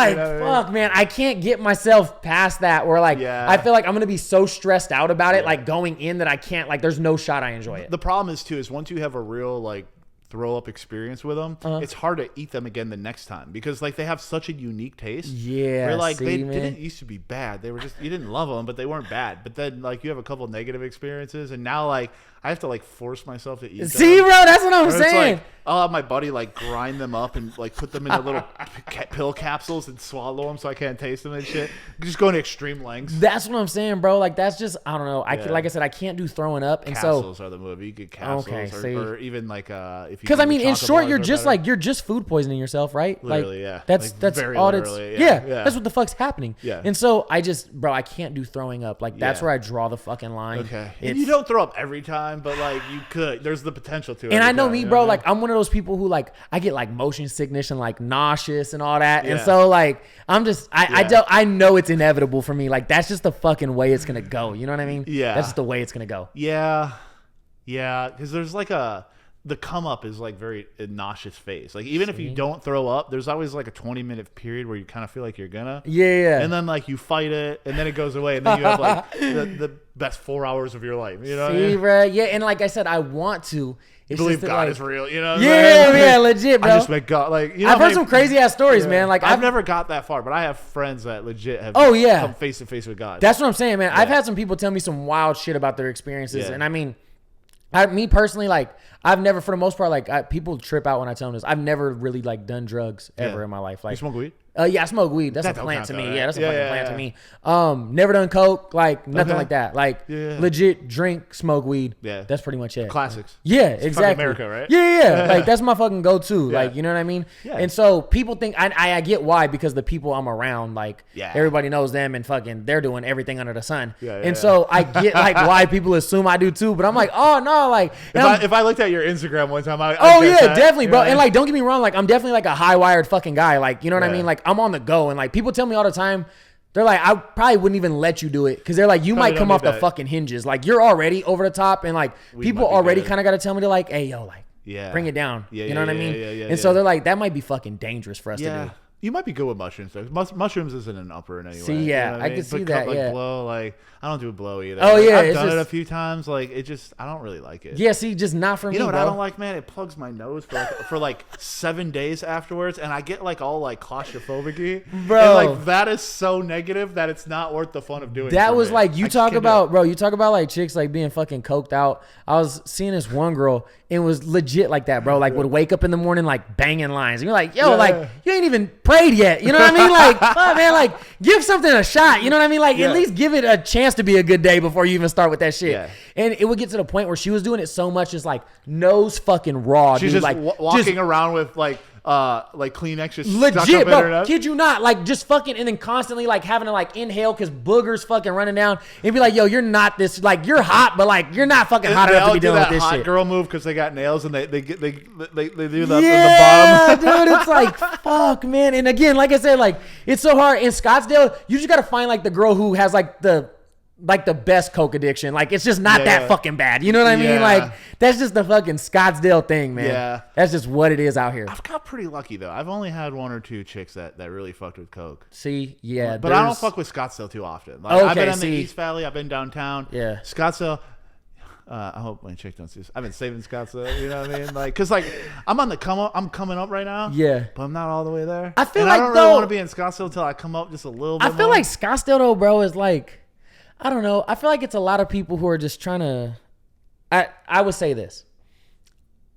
fuck, man. I can't get myself past that. Where like I feel like I'm gonna be so stressed out about it, like going in that I can't. Like, there's no shot I enjoy it. The problem is once you have a real like throw up experience with them, it's hard to eat them again the next time because like they have such a unique taste. Yeah, where like they didn't used to be bad. They were just you didn't love them, but they weren't bad. But then like you have a couple negative experiences, and now like I have to like force myself to eat them. See, bro, that's what I'm saying. Like, I'll have my buddy like grind them up and like put them into little pill capsules and swallow them so I can't taste them and shit. Just going to extreme lengths. That's what I'm saying, bro. Like that's just I don't know. Like I said, I can't do throwing up, and capsules are the move. You get capsules, or even like if you because I mean, in short, you're just food poisoning yourself, right? Literally, like, That's all it's. Yeah, that's what the fuck's happening. Yeah. And so I can't do throwing up. Like that's where I draw the fucking line. Okay. And you don't throw up every time, but like you could. There's the potential to. And I know me, bro. Like I'm one of those people who like I get like motion sickness and like nauseous and all that. And so like I'm just I know it's inevitable for me. Like that's just the fucking way it's gonna go. You know what I mean? Yeah. That's just the way it's gonna go. Yeah. Because there's like the come up is like very nauseous phase. Like even if you don't throw up, there's always like a 20-minute period where you kind of feel like you're gonna. Yeah. And then like you fight it, and then it goes away, and then you have like the best 4 hours of your life. You know? See, bro. Yeah, and like I said, I want to. It's believe God is real, you know? Yeah, legit, bro. I just met God. Like, you know, I've heard some crazy ass stories, man. Like I've never got that far, but I have friends that legit have come face to face with God. That's what I'm saying, man. I've had some people tell me some wild shit about their experiences, and I mean, me personally, like I've never, for the most part, like people trip out when I tell them this. I've never really like done drugs ever in my life. Like, you smoke weed? Yeah, I smoke weed. That's a plant to me. Right? Yeah, that's a fucking plant to me. Never done coke, like nothing like that. Like legit drink, smoke weed. Yeah, that's pretty much it. Classics. Yeah, exactly. America, right? Yeah. Like that's my fucking go-to. Like you know what I mean? Yeah. And so people think I get why, because the people I'm around, like everybody knows them and fucking they're doing everything under the sun. And so I get like why people assume I do too. But I'm like, oh no, like if I looked at your Instagram one time, definitely, bro. And like, don't get me wrong, like I'm definitely like a high wired fucking guy. Like you know what I mean? Like I'm on the go, and like people tell me all the time, they're like, I probably wouldn't even let you do it because they're like, you might come off the fucking hinges. Like you're already over the top, and like people already kind of got to tell me to like, hey yo, like bring it down. You know what I mean? And so they're like, that might be fucking dangerous for us to do. You might be good with mushrooms though. Mushrooms isn't an upper in any way. See, yeah, you know I can see that. Like blow, like I don't do blow either. Oh yeah, I've done it a few times. Like it just, I don't really like it. Yeah, see, just not for me. You know what bro. I don't like, man? It plugs my nose for like 7 days afterwards, and I get like all like claustrophobic-y. Bro, and like that is so negative that it's not worth the fun of doing. That was like you talk about, bro. You talk about like chicks like being fucking coked out. I was seeing this one girl. It was legit like that, bro. Like would wake up in the morning like banging lines. And you're like, yo, like you ain't even prayed yet. You know what I mean? Like, oh, man, like give something a shot. You know what I mean? Like at least give it a chance to be a good day before you even start with that shit. Yeah. And it would get to the point where she was doing it so much, it's like nose fucking raw. She's dude. just like walking around with like Kleenex just legit, bro. Kid you not, like just fucking, and then constantly like having to like inhale because boogers fucking running down and be like, yo, you're not this, like you're hot, but like you're not fucking hot enough to be dealing with this shit. Girl move because they got nails and they do that in the bottom. Dude, it's like fuck, man. And again, like I said, like it's so hard in Scottsdale. You just gotta find like the girl who has like the best coke addiction. Like it's just not that fucking bad. You know what I mean? Like that's just the fucking Scottsdale thing, man. Yeah. That's just what it is out here. I've got pretty lucky though. I've only had 1 or 2 chicks that really fucked with coke. See, yeah. But I don't fuck with Scottsdale too often. Like I've been in the East Valley, I've been downtown. Yeah. Scottsdale. I hope my chick don't see this. I've been saving Scottsdale, you know what I mean? Like, cause like I'm on the come up, I'm coming up right now. Yeah. But I'm not all the way there. I feel like I don't really want to be in Scottsdale until I come up just a little bit. I feel like Scottsdale though, bro, is like, I don't know. I feel like it's a lot of people who are just trying to. I would say this.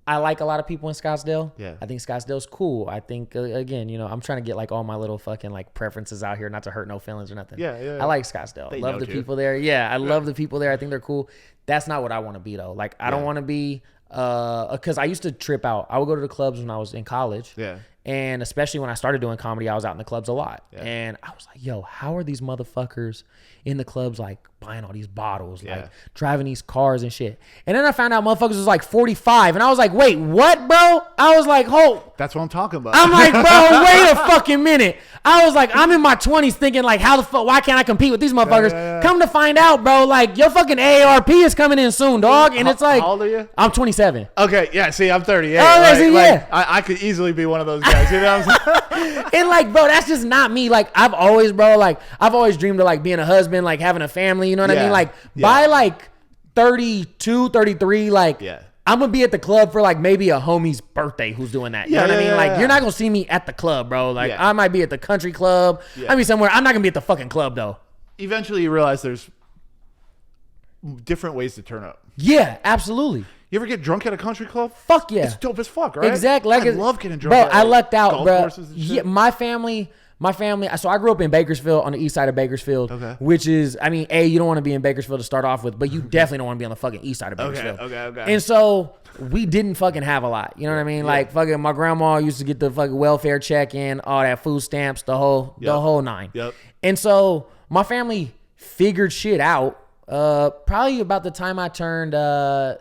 I like a lot of people in Scottsdale. Yeah. I think Scottsdale's cool. I think again, you know, I'm trying to get like all my little fucking like preferences out here, not to hurt no feelings or nothing. Yeah. I like Scottsdale. Love the people there. Yeah, I love the people there. I think they're cool. That's not what I want to be though. Like I don't want to be because I used to trip out. I would go to the clubs when I was in college. Yeah. And especially when I started doing comedy, I was out in the clubs a lot. Yeah. And I was like, yo, how are these motherfuckers in the clubs like buying all these bottles, like driving these cars and shit? And then I found out motherfuckers was like 45. And I was like, wait, what, bro? I was like, hold. That's what I'm talking about. I'm like, bro, wait a fucking minute. I was like, I'm in my 20s thinking like, how the fuck, why can't I compete with these motherfuckers? Come to find out, bro, like your fucking AARP is coming in soon, dog. And it's like, how old are you? I'm 27. Okay, yeah, see, I'm 38. Like, I could easily be one of those guys. You know what I'm saying? And like, bro, that's just not me. Like, I've always dreamed of like being a husband, like having a family. You know what I mean? Like, by like 32, 33, like, I'm gonna be at the club for like maybe a homie's birthday who's doing that. You know what I mean? Like, you're not gonna see me at the club, bro. Like, I might be at the country club. I mean, somewhere. I'm not gonna be at the fucking club though. Eventually, you realize there's different ways to turn up. Yeah, absolutely. You ever get drunk at a country club? Fuck yeah. It's dope as fuck, right? Exactly. Like I love getting drunk. Bro, I lucked out, bro. Yeah, my family. So I grew up in Bakersfield, on the east side of Bakersfield, which is, I mean, you don't want to be in Bakersfield to start off with, but you definitely don't want to be on the fucking east side of Bakersfield. Okay. And so we didn't fucking have a lot. You know what I mean? Like fucking my grandma used to get the fucking welfare check in, all that food stamps, the whole nine. Yep. And so my family figured shit out. Probably about the time I turned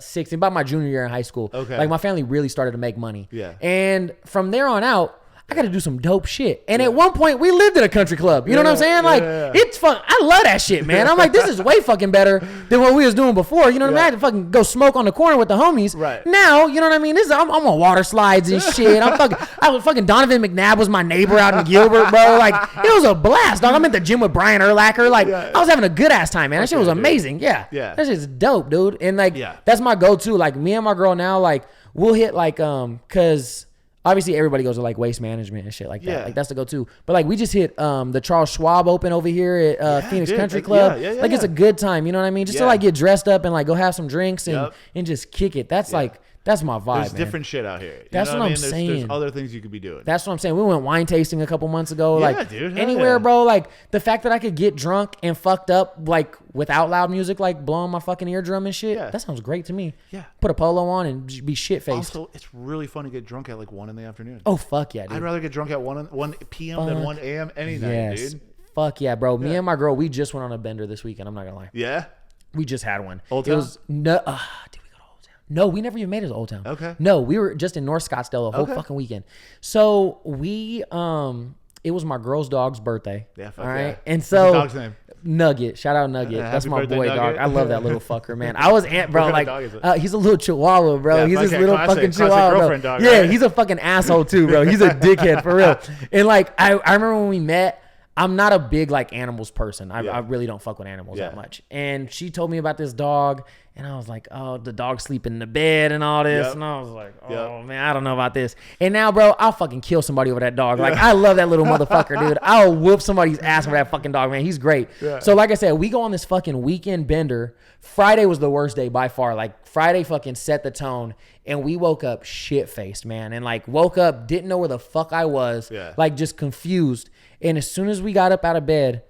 16, about my junior year in high school. Okay. Like my family really started to make money. Yeah. And from there on out, I got to do some dope shit. And at one point, we lived at a country club. You know what I'm saying? Like, it's fun. I love that shit, man. I'm like, this is way fucking better than what we was doing before. You know what I mean? I had to fucking go smoke on the corner with the homies. Right. Now, you know what I mean? I'm on water slides and shit. I was fucking Donovan McNabb was my neighbor out in Gilbert, bro. Like, it was a blast, dog. I'm at the gym with Brian Urlacher. Like, I was having a good ass time, man. That shit was amazing. Yeah. That shit's dope, dude. And like, that's my go-to. Like, me and my girl now, like, we'll hit like, cause obviously everybody goes to like Waste Management and shit like that. Like that's the go-to. But like we just hit the Charles Schwab Open over here at Phoenix Country Club. It's a good time. You know what I mean? Just to like get dressed up and like go have some drinks and just kick it. That's That's my vibe, There's different shit out here. That's what I'm saying. There's other things you could be doing. That's what I'm saying. We went wine tasting a couple months ago. Yeah, like, dude. Anywhere, bro. Like, the fact that I could get drunk and fucked up, like, without loud music, like, blowing my fucking eardrum and shit. Yeah. That sounds great to me. Yeah. Put a polo on and be shit-faced. Also, it's really fun to get drunk at, like, 1 in the afternoon. Oh, fuck yeah, dude. I'd rather get drunk at 1 p.m. than 1 a.m. any night, dude. Fuck yeah, bro. Me and my girl, we just went on a bender this weekend. I'm not going to lie. Yeah? We just had one. Old Town? It was... No, did we go to Old Town? No, we never even made it to Old Town. Okay. No, we were just in North Scottsdale the whole fucking weekend. So we... It was my girl's dog's birthday. Yeah, fuck all right. Yeah. And so... What's the dog's name? Nugget. Shout out Nugget. That's my boy, Nugget. dog. I love that little fucker, man. I was bro. Like, he's a little chihuahua, bro. He's this little fucking chihuahua, bro. Dog, yeah, right? He's a fucking asshole too, bro. He's a dickhead for real. And like, I remember when we met. I'm not a big like animals person. I really don't fuck with animals that much. And she told me about this dog, and I was like, oh, the dog's sleeping in the bed and all this. And I was like, oh man, I don't know about this. And now, bro, I'll fucking kill somebody over that dog. Like, I love that little motherfucker, dude. I'll whoop somebody's ass for that fucking dog, man. He's great. Yeah. So like I said, we go on this fucking weekend bender. Friday was the worst day by far. Like, Friday fucking set the tone. And we woke up shit-faced, man. And like, woke up, didn't know where the fuck I was. Yeah. Like, just confused. And as soon as we got up out of bed,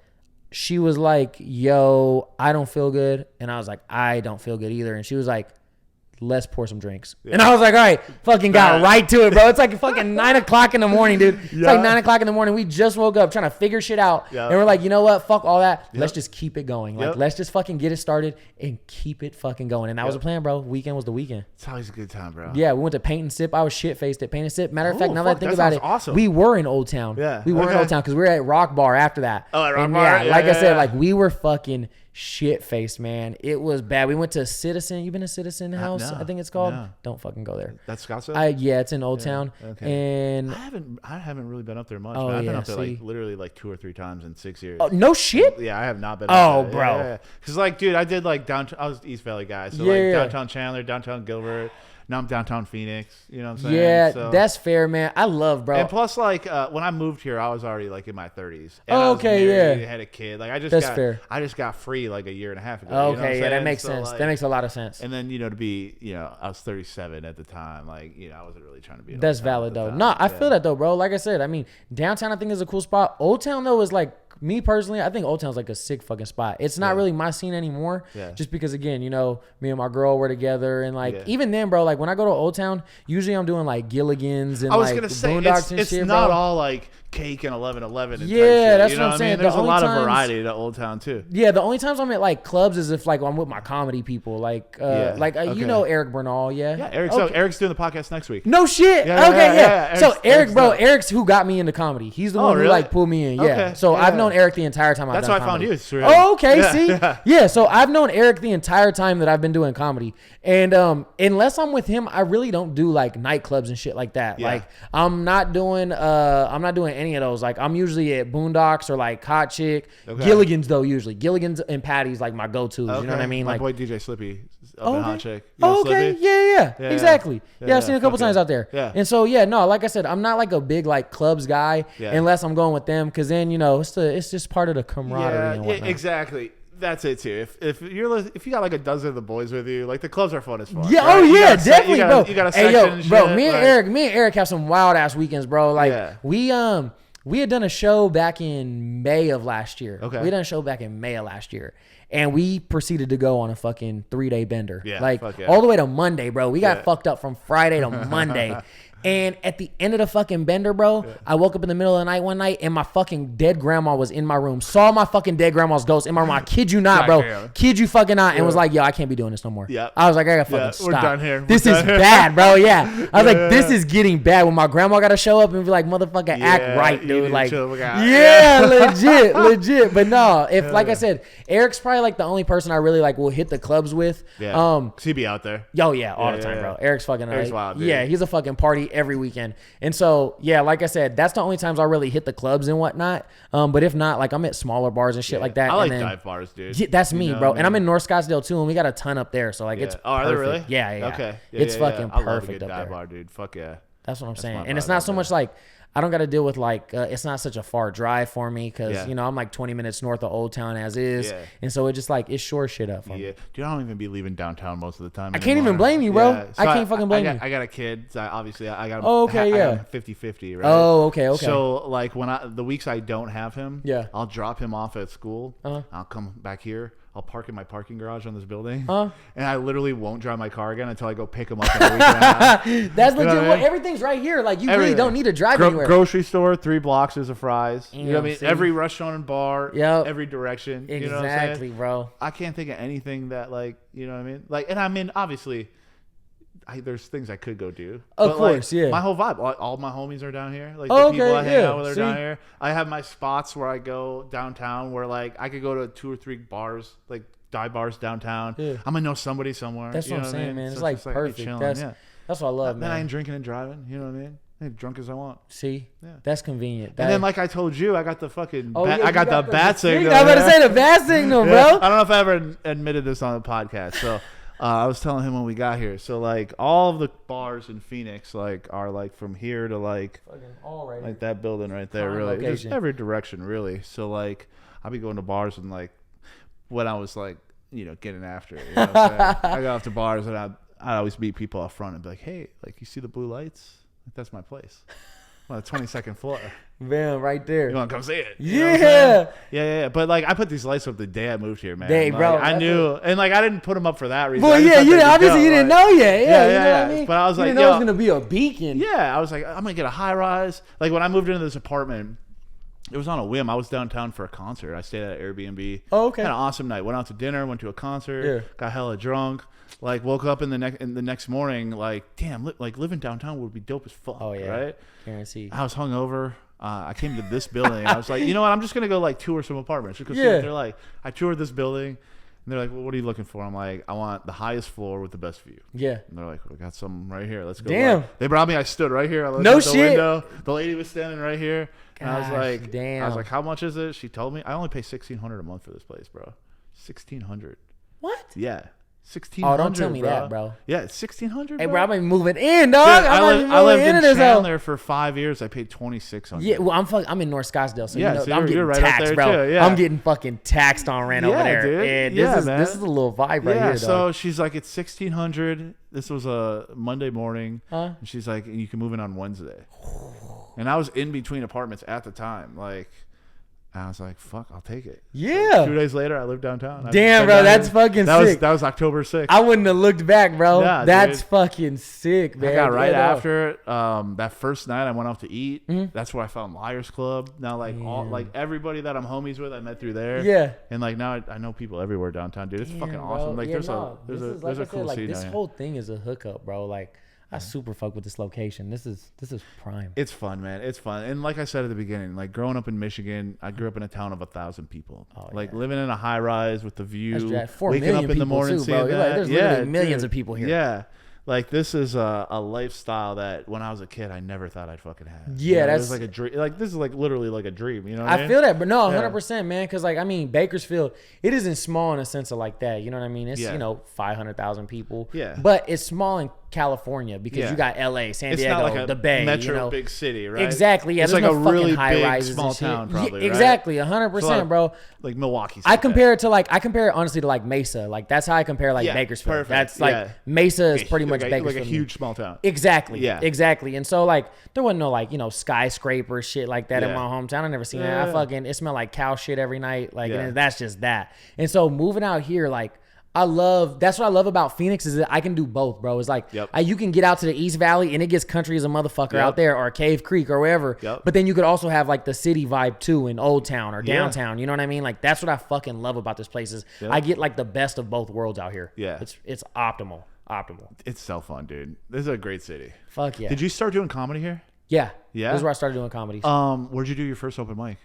she was like, yo, I don't feel good. And I was like, I don't feel good either. And she was like, let's pour some drinks. Yeah. And I was like, all right, fucking got right to it, bro. It's like fucking 9 o'clock in the morning, dude. It's like 9 o'clock in the morning. We just woke up trying to figure shit out. And we're like, you know what? Fuck all that. Let's just keep it going. Like, let's just fucking get it started and keep it fucking going. And that was the plan, bro. Weekend was the weekend. It's always a good time, bro. Yeah, we went to Paint and Sip. I was shit-faced at Paint and Sip. Matter of fact, now that I think about it, awesome. We were in Old Town. Yeah. We were in Old Town because we were at Rock Bar after that. Oh, at Rock Bar? Yeah, like I said, like, we were fucking shit-faced, man. It was bad. We went to Citizen. You been to Citizen House? No, I think it's called. No. Don't fucking go there. That's Scottsdale? Yeah, it's in Old Town. Okay. And I haven't really been up there much. Oh, I've been up there like literally like 2 or 3 times in 6 years. Oh, no shit? Yeah, I have not been up there. Bro. Because like, dude, I did like downtown. I was East Valley guy. So like downtown Chandler, downtown Gilbert. Now I'm downtown Phoenix. You know what I'm saying? Yeah, so, that's fair, man. I love, bro. And plus, like, when I moved here, I was already like in my 30s. And I was married, had a kid. Like, I just got free like a year and a half ago. Okay, you know yeah, that makes sense. Like, that makes a lot of sense. And then, to be, I was 37 at the time. Like, I wasn't really trying to be. That's valid though. No, I feel that though, bro. Like I said, I mean, downtown I think is a cool spot. Old Town though is like. Me personally, I think Old Town's like a sick fucking spot. It's not really my scene anymore. Yeah. Just because, again, me and my girl were together. And, like, even then, bro, like, when I go to Old Town, usually I'm doing, like, Gilligan's and, like, Boondocks and shit, it's not all, like, Cake and 1111 and that's what I'm saying. There's a lot of variety to Old Town, too. Yeah, the only times I'm at, like, clubs is if, like, I'm with my comedy people. Like, you know Eric Bernal, Yeah, Eric. So Eric's doing the podcast next week. No shit. Yeah. So, Eric's who got me into comedy. He's the one who, like, pulled me in. Yeah. Okay. So, I've known Eric the entire time That's how I found you. Oh, okay. See? Yeah. So I've known Eric the entire time that I've been doing comedy. And unless I'm with him, I really don't do like nightclubs and shit like that. Yeah. Like I'm not doing any of those. Like I'm usually at Boondocks or like Hot Chick. Okay. Gilligan's though, usually. Gilligan's and Patty's like my go-tos. Okay. You know what I mean? My like boy DJ Slippy up in Hot Chick. Okay. Yeah. Exactly. Yeah, I've seen a couple times out there. Yeah. And so like I said, I'm not like a big like clubs guy unless I'm going with them because then it's just part of the camaraderie and whatnot. Yeah, exactly. That's it too. If you got like a dozen of the boys with you, like the clubs are fun as fuck. Yeah, right? Definitely, bro. You got a section, bro. Me and Eric have some wild ass weekends, bro. Like we had done a show back in May of last year. Okay. We had done a show back in May of last year. And we proceeded to go on a fucking 3-day bender. Yeah, like all the way to Monday, bro. We got fucked up from Friday to Monday. And at the end of the fucking bender, bro, I woke up in the middle of the night one night and my fucking dead grandma was in my room. Saw my fucking dead grandma's ghost in my room. I kid you not, bro. Kid you fucking not. And was like, yo, I can't be doing this no more. Yeah. I was like, I gotta fucking stop. We're done here. This is bad, bro. Yeah. I was like, this is getting bad. When my grandma gotta show up and be like, motherfucker, act right, dude. Like, legit. But no, like I said, Eric's probably like the only person I really like will hit the clubs with. Yeah. 'Cause he be out there. All the time, bro. Eric's fucking wild, dude. Yeah, he's a fucking party every weekend. And so, like I said, that's the only times I really hit the clubs and whatnot. But if not, like I'm at smaller bars and shit like that. I like dive bars, dude. Yeah, that's me, bro. And I'm in North Scottsdale too, and we got a ton up there. So like it's are they really? Yeah. Okay. It's fucking perfect I love a good up dive there. bar, dude. Fuck yeah. That's what I'm saying. And it's not so much like I don't got to deal with like it's not such a far drive for me because you know I'm like 20 minutes north of Old Town as is, and so it just like it shores shit up for me. Dude, I don't even be leaving downtown most of the time. I can't even blame you, bro. So I can't fucking blame you. I got a kid. So obviously, I got. Okay, I got 50-50, right? Oh, okay. So like when the weeks I don't have him, I'll drop him off at school. I'll come back here. I'll park in my parking garage on this building, and I literally won't drive my car again until I go pick him up in a week. That's legit. Everything's right here. Like you really don't need to drive anywhere. Grocery store, 3 blocks is a Fry's. You know what I mean? See? Every restaurant and bar, every direction. Exactly, you know what I'm saying? Bro. I can't think of anything that like, you know what I mean? Like, and I mean, obviously, there's things I could go do. Of course, like, my whole vibe, all my homies are down here. Like the people I hang out with are down here. I have my spots where I go downtown where like I could go to 2 or 3 bars, like dive bars downtown. I'm gonna know somebody somewhere. That's what I'm saying, man. It's like perfect. That's what I love, man. Then I ain't drinking and driving. You know what I mean? I ain't drunk as I want. See, that's convenient. And then, like I told you, I got the fucking. I got the bat signal. I'm about to say the bat signal, bro. I don't know if I ever admitted this on the podcast. So I was telling him when we got here. So like all of the bars in Phoenix like are like from here to like like that building right there. Really, just every direction really. So like I'll be going to bars and like when I was like getting after it. You know what I'm saying? I got off to bars and I'd always meet people up front and be like, hey, like you see the blue lights? Like, that's my place. I'm on the 22nd floor. Man, right there. You want to come see it? Yeah. But like, I put these lights up the day I moved here, man. Like, bro. I knew, and like, I didn't put them up for that reason. Well, obviously you didn't know yet. Yeah, you know what I mean? But I was like, you didn't know it was gonna be a beacon. Yeah, I was like, I'm gonna get a high rise. Like when I moved into this apartment, it was on a whim. I was downtown for a concert. I stayed at an Airbnb. Oh, okay. Had an awesome night. Went out to dinner. Went to a concert. Got hella drunk. Like woke up in the next morning. Like damn, like living downtown would be dope as fuck. Oh yeah, right. Guarantee. I was hungover. I came to this building. I was like, you know what? I'm just gonna go like tour some apartments. Just go see what they're like. I toured this building. And they're like, well, what are you looking for? I'm like, I want the highest floor with the best view. Yeah. And they're like, we got some right here. Let's go. Damn. They brought me. I stood right here. I looked out the window. The lady was standing right here. And I was like, damn. I was like, how much is it? She told me. I only pay $1,600 a month for this place, bro. $1,600. What? Yeah. $1,600. Oh, don't tell me that, bro. Yeah, it's $1,600. Hey, bro, I'm moving in, dog. Dude, I lived in Chandler for 5 years. I paid $2,600. Yeah, well, I'm in North Scottsdale, so so I'm getting right taxed, bro. Too, yeah. I'm getting fucking taxed on rent over there. Dude. This is a little vibe right here, dog. So she's like, it's $1,600. This was a Monday morning, and she's like, you can move in on Wednesday. And I was in between apartments at the time, like. I was like, fuck, I'll take it. Yeah. So 2 days later, I lived downtown. Damn, bro, that's fucking sick. That was October 6th. I wouldn't have looked back, bro. Yeah, that's fucking sick, man. I got right after it. That first night, I went out to eat. That's where I found Liars Club. Now, like everybody that I'm homies with, I met through there. Yeah. And like now, I know people everywhere downtown, dude. It's fucking awesome. Like there's a cool scene. This whole thing is a hookup, bro. Like. I super fuck with this location. This is prime. It's fun, man. It's fun. And like I said at the beginning, like growing up in Michigan, I grew up in a town of 1,000 people. Living in a high rise with the view, waking up in the morning, seeing that. Like, there's literally millions of people here. Yeah. Like this is a lifestyle that when I was a kid I never thought I'd fucking have. Yeah, that's it was like a dream. Like this is like literally like a dream. You know what I mean? Feel that, but no, 100%, man. Because like I mean, Bakersfield, it isn't small in a sense of like that. You know what I mean? It's 500,000 people. Yeah, but it's small in California because you got LA, San Diego, not like a the Bay, metro big city, right? Exactly. Yeah, it's there's like no a really high big rises small town, probably. Exactly, 100%, bro. Like Milwaukee. I compare it honestly to like Mesa. Like that's how I compare like Bakersfield. Perfect. That's like Mesa is pretty much Bakersfield. Like a huge small town. Exactly. Yeah. Exactly. And so like there wasn't no like skyscraper shit like that in my hometown. I never seen that. It smelled like cow shit every night. Like and that's just that. And so moving out here, like that's what I love about Phoenix is that I can do both, bro. It's like you can get out to the East Valley and it gets country as a motherfucker out there or Cave Creek or wherever. But then you could also have like the city vibe too in Old Town or downtown. You know what I mean? Like that's what I fucking love about this place is I get like the best of both worlds out here. Yeah. It's optimal. It's so fun, dude. This is a great city. Fuck yeah. Did you start doing comedy here? Yeah. This is where I started doing comedy. Where'd you do your first open mic?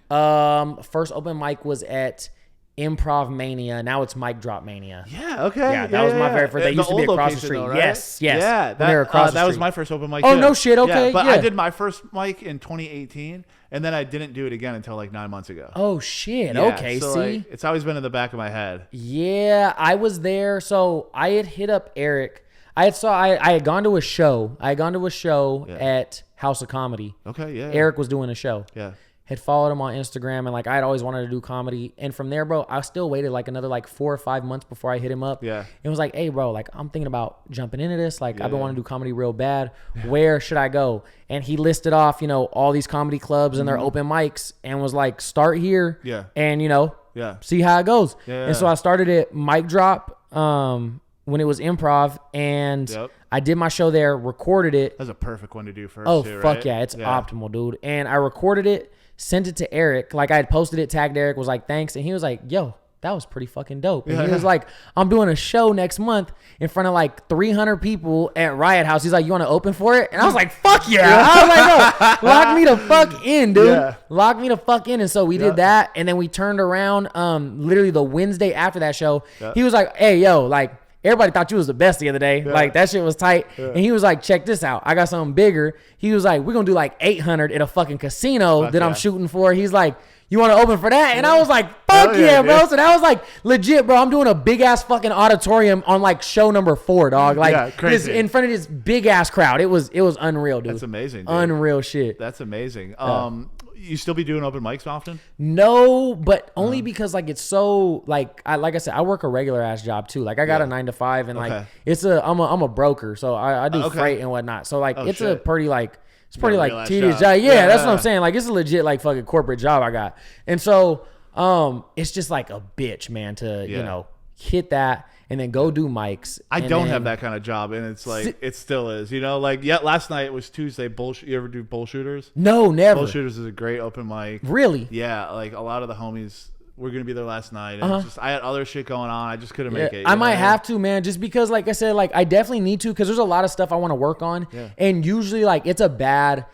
First open mic was at Improv Mania. Now it's Mic Drop Mania. Yeah, okay. Yeah, that was my very first. They used to be across the street. Though, right? Yes. Yeah, that was my first open mic. Oh, no shit. Okay. But I did my first mic in 2018, and then I didn't do it again until like 9 months ago. Oh shit. Okay. So, see, like, it's always been in the back of my head. Yeah, I was there. So I had hit up Eric. I had gone to a show. At House of Comedy. Okay, yeah. Eric was doing a show. Yeah. Had followed him on Instagram, and like I'd always wanted to do comedy. And from there, bro, I still waited like another like 4 or 5 months before I hit him up. Yeah. It was like, hey, bro, like I'm thinking about jumping into this. Like I've been wanting to do comedy real bad. Where should I go? And he listed off, you know, all these comedy clubs and their open mics, and was like, start here. Yeah. And you know, see how it goes. Yeah. And so I started at Mic Drop when it was Improv, and I did my show there, recorded it. That's a perfect one to do first. Oh, too, fuck right? yeah. It's optimal, dude. And I recorded it, sent it to Eric. Like I had posted it, tagged Eric, was like, thanks. And he was like, yo, that was pretty fucking dope. And he was like, I'm doing a show next month in front of like 300 people at Riot House. He's like, you want to open for it? And I was like, fuck yeah. I was like, no, lock me the fuck in, dude. Yeah. Lock me the fuck in. And so we did that. And then we turned around literally the Wednesday after that show. He was like, hey, yo, like, everybody thought you was the best the other day. Like, that shit was tight. And he was like, check this out. I got something bigger. He was like, we're going to do like 800 at a fucking casino that I'm shooting for. He's like, you want to open for that? And I was like, fuck yeah, bro. So that was like legit, bro. I'm doing a big ass fucking auditorium on like show number 4, dog. Like crazy. In front of this big ass crowd. It was unreal, dude. That's amazing, dude. Unreal shit. That's amazing. You still be doing open mics often? No, but only because like it's so like I said, I work a regular ass job too. Like I got a 9 to 5, and like I'm a broker, so I do freight and whatnot. So like it's a pretty like tedious job. Yeah, that's what I'm saying. Like it's a legit like fucking corporate job I got, and so it's just like a bitch, man, to you know hit that. And then go do mics. I don't have that kind of job, and it's like it still is, you know. Like last night was Tuesday. You ever do Bullshooters? No, never. Bullshooters is a great open mic. Really? Yeah, like a lot of the homies were gonna be there last night, and it's just I had other shit going on. I just couldn't make it. I might have to, man, just because, like I said, like I definitely need to, because there's a lot of stuff I want to work on, and usually like it's a bad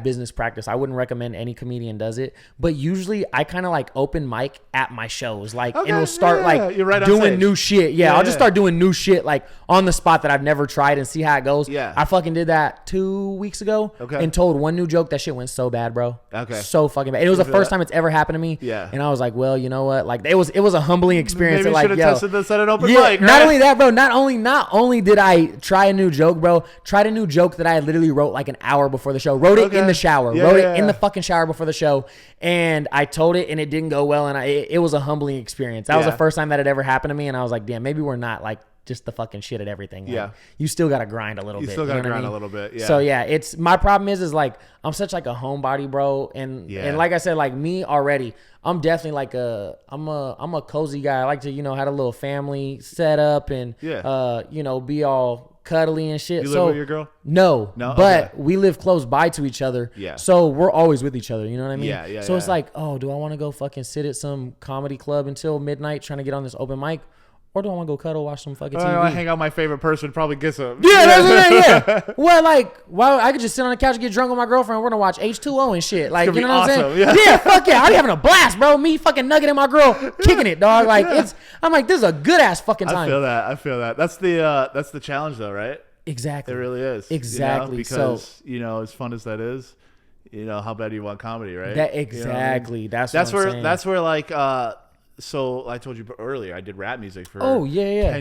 business practice. I wouldn't recommend any comedian does it, but usually I kind of like open mic at my shows, like, and we'll start like doing new shit. I'll just start doing new shit like on the spot that I've never tried and see how it goes. I fucking did that 2 weeks ago and told one new joke. That shit went so bad, bro. So fucking bad. It was the first time it's ever happened to me. And I was like, well, you know what? Like it was a humbling experience. Maybe you should have tested this at an open mic, right? Not only that, bro. Not only did I try a new joke, bro. Tried a new joke that I literally wrote like an hour before the show. Wrote it in the shower. Wrote it in the fucking shower before the show. And I told it and it didn't go well. And it was a humbling experience. That was the first time that had ever happened to me. And I was like, damn, maybe we're not like just the fucking shit at everything. Like, you still got to grind a little bit. You still got to grind a little bit. So it's my problem is like I'm such like a homebody, bro. And like I said, like me already, I'm definitely like I'm a cozy guy. I like to, you know, have a little family set up and you know, be all cuddly and shit. You live with your girl? No, but we live close by to each other. So we're always with each other. You know what I mean? So it's like, oh, do I want to go fucking sit at some comedy club until midnight trying to get on this open mic? Or do I want to go cuddle, watch some fucking TV? I hang out with my favorite person, probably get some. Yeah, that's what I mean. Well, like, I could just sit on the couch and get drunk with my girlfriend. We're going to watch H2O and shit. Like, you know what I'm saying? Yeah, fuck yeah. I'll be having a blast, bro. Me fucking Nugget and my girl kicking it, dog. Like, I'm like, this is a good ass fucking time. I feel that. That's the challenge, though, right? Exactly. It really is. Exactly. You know? Because, you know, as fun as that is, you know, how bad do you want comedy, right? Exactly. You know what I mean? That's what where, that's where, like, so I told you earlier, I did rap music for 10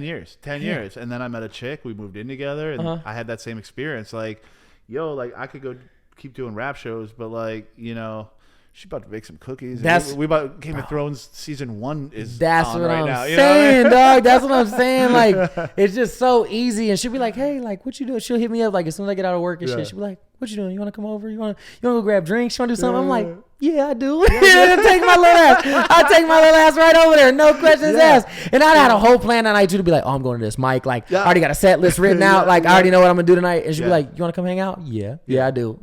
years. 10 years. And then I met a chick. We moved in together, and I had that same experience. Like, yo, like, I could go keep doing rap shows, but, like, you know, she's about to make some cookies. We about Game of Thrones season 1 is on right now. You know what I mean? Dog. That's what I'm saying. Like, it's just so easy. And she'll be like, hey, like, what you doing? She'll hit me up, like, as soon as I get out of work and shit. She'll be like, what you doing? You want to come over? You want to go grab drinks? You want to do something? I'm like, yeah, I do. Take my little ass. I take my little ass right over there. No questions asked. And I had a whole plan that night too to be like, oh, I'm going to this mic. Like, I already got a set list written out. Like, I already know what I'm going to do tonight. And she'll be like, you want to come hang out? Yeah, I do.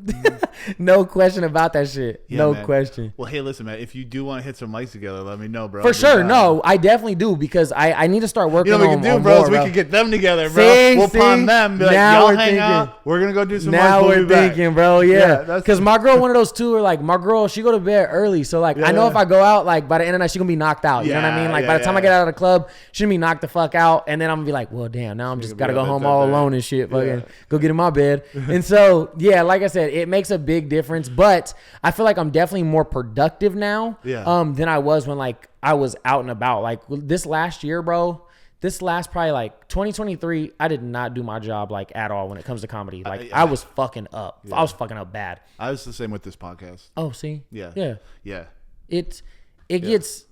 No question about that shit. No question. Well, hey, listen, man, if you do want to hit some mics together, let me know, bro. For sure. No, I definitely do, because I need to start working on what we can do, bro, is we can get them together, bro. We'll pawn them. Be like, y'all hang out. We're going to go do some mics. Now we're thinking, bro. Yeah. Because my girl, one of those two, are like, my girl, she go to bed early. So, like, I know if I go out, like, by the end of the night, she's going to be knocked out. You know what I mean? Like, by the time I get out of the club, she's going to be knocked the fuck out. And then I'm going to be like, well, damn, now I'm just got to go home all alone and shit. Fucking go get in my bed. And so, yeah, like I said, it makes a big difference. But I feel like I'm definitely more productive now than I was when, like, I was out and about. Like, this last year, bro, this last probably like 2023, I did not do my job like at all when it comes to comedy. Like I was fucking up. Yeah. I was fucking up bad. I was the same with this podcast. Oh, see? Yeah. It gets,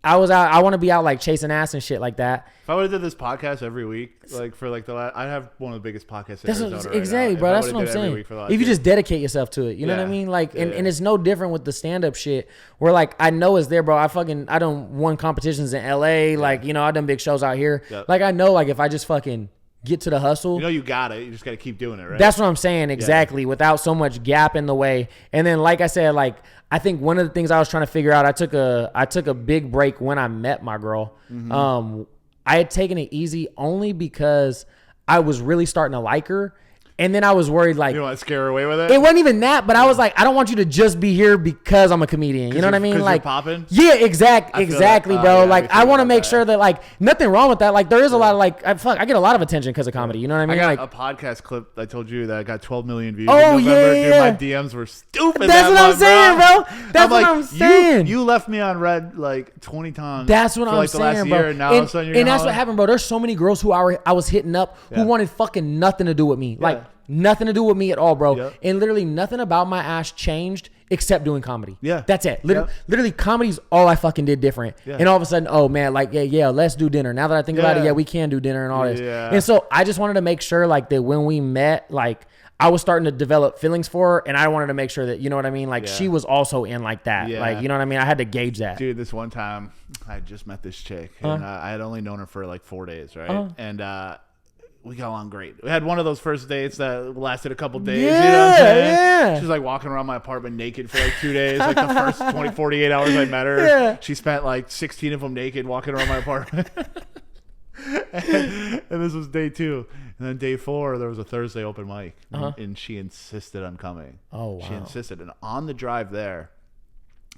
I want to be out like chasing ass and shit like that. If I would have did this podcast every week, like for like I have one of the biggest podcasts in Arizona right exactly, now. Bro. That's what I'm saying. If you just dedicate yourself to it, you know what I mean? Like, and it's no different with the stand up shit where like, I know it's there, bro. I done won competitions in LA. Like, you know, I done big shows out here. Yep. Like, I know like if I just fucking get to the hustle. You know you got it. You just got to keep doing it, right? That's what I'm saying, exactly, without so much gap in the way. And then, like I said, like I think one of the things I was trying to figure out, I took a big break when I met my girl. Mm-hmm. I had taken it easy only because I was really starting to like her. And then I was worried, like... You don't want to scare her away with it? It wasn't even that, but I was like, I don't want you to just be here because I'm a comedian. You know what I mean? Like, you're popping? Yeah, exactly, bro. Like, I want to make sure that, like, nothing wrong with that. Like, there is a lot of, like, I get a lot of attention because of comedy. You know what I mean? I got like, a podcast clip I told you that got 12 million views in November. Dude, my DMs were stupid. That's what I'm saying, bro. That's what I'm saying. You left me on red, like, 20 times. That's what I'm saying, bro. And now all of a sudden you're and that's what happened, bro. There's so many girls who I was hitting up who wanted fucking nothing to do with me. Like, nothing to do with me at all, bro. Yep. And literally nothing about my ass changed except doing comedy. Yeah. That's it. Literally comedy's all I fucking did different. Yeah. And all of a sudden, oh man, like, yeah, let's do dinner. Now that I think about it, we can do dinner and all this. Yeah. And so I just wanted to make sure like that when we met, like I was starting to develop feelings for her and I wanted to make sure that, you know what I mean? Like she was also in like that. Yeah. Like, you know what I mean? I had to gauge that. Dude, this one time I just met this chick and I had only known her for like 4 days, right? And, we got along great. We had one of those first dates that lasted a couple days. Yeah, you know what I'm saying? Yeah. She was like walking around my apartment naked for like 2 days. Like the first 48 hours I met her, she spent like 16 of them naked walking around my apartment. and this was day 2. And then day 4, there was a Thursday open mic. And she insisted on coming. Oh, wow. She insisted. And on the drive there,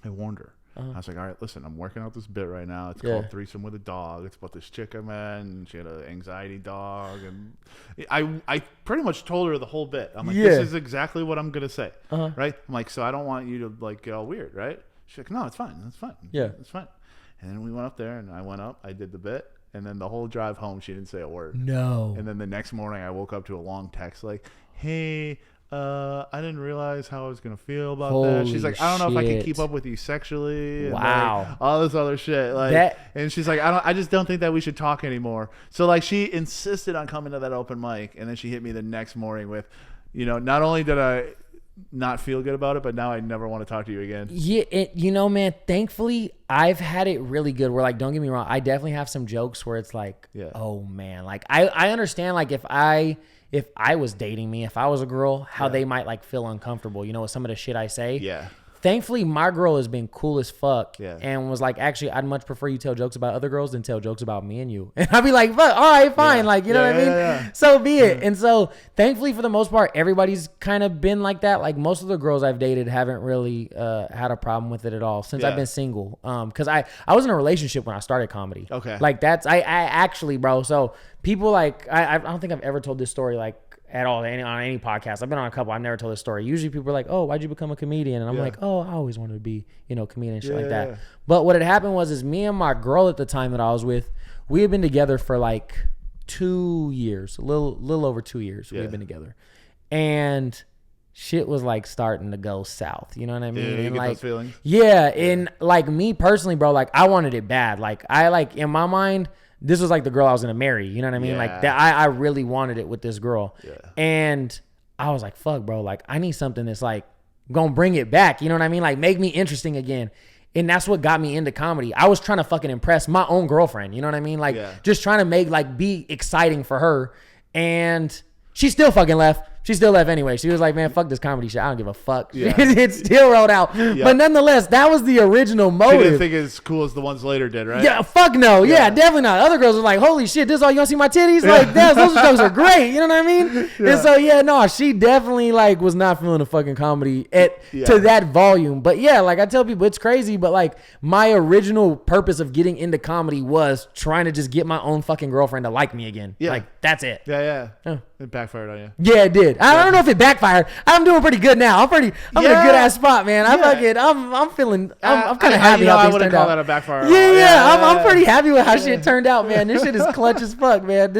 I warned her. I was like, all right, listen, I'm working out this bit right now. It's called Threesome with a Dog. It's about this chick I met, and she had an anxiety dog. And I pretty much told her the whole bit. I'm like, this is exactly what I'm going to say, right? I'm like, so I don't want you to, like, get all weird, right? She's like, no, it's fine. It's fine. Yeah. It's fine. And then we went up there, and I went up. I did the bit. And then the whole drive home, she didn't say a word. No. And then the next morning, I woke up to a long text like, hey, I didn't realize how I was gonna feel about that. She's like, I don't know if I can keep up with you sexually. Wow. And like, all this other shit. Like, and she's like, I just don't think that we should talk anymore. So like, she insisted on coming to that open mic, and then she hit me the next morning with, you know, not only did I not feel good about it, but now I never want to talk to you again. Yeah, you know, man, thankfully I've had it really good where, like, don't get me wrong, I definitely have some jokes where it's like, oh man, like I understand, like, if I was dating me, if I was a girl, how they might like feel uncomfortable, you know, with some of the shit I say. Yeah. Thankfully, my girl has been cool as fuck and was like, actually, I'd much prefer you tell jokes about other girls than tell jokes about me and you. And I'd be like, fuck, all right, fine. Like, you know what I mean? Yeah. So be it. And so thankfully, for the most part, everybody's kind of been like that. Like most of the girls I've dated haven't really had a problem with it at all since I've been single. Cause I was in a relationship when I started comedy. Okay. Like that's, I actually, bro. So people like, I don't think I've ever told this story like at all on any podcast. I've been on a couple. I've never told this story. Usually people are like, oh, why'd you become a comedian? And I'm like, oh, I always wanted to be, you know, comedian and shit like that. But what had happened was me and my girl at the time that I was with, we had been together for like 2 years, a little over 2 years. We had been together. And shit was like starting to go south. You know what I mean? Yeah, you get like, those feelings? Yeah. And like me personally, bro, like I wanted it bad. Like I like in my mind, this was like the girl I was going to marry. You know what I mean? Yeah. Like that, I really wanted it with this girl. Yeah. And I was like, fuck, bro. Like I need something that's like going to bring it back. You know what I mean? Like make me interesting again. And that's what got me into comedy. I was trying to fucking impress my own girlfriend. You know what I mean? Like just trying to make like be exciting for her. And she still fucking left. She still left anyway. She was like, man, fuck this comedy shit. I don't give a fuck. Yeah. It still rolled out. Yeah. But nonetheless, that was the original motive. She didn't think as cool as the ones later did, right? Yeah, fuck no. Yeah, definitely not. Other girls were like, holy shit, this all you want to see my titties? Like, those jokes are great. You know what I mean? Yeah. And so, no, she definitely like was not feeling the fucking comedy to that volume. But yeah, like I tell people, it's crazy. But like my original purpose of getting into comedy was trying to just get my own fucking girlfriend to like me again. Yeah. Like, that's it. Yeah. It backfired on you. Yeah, it did. good. I don't know if it backfired. I'm doing pretty good now. I'm in a good ass spot, man. I'm feeling. I'm kind of happy how things turned out. That a backfire. Yeah. I'm pretty happy with how shit turned out, man. This shit is clutch as fuck, man.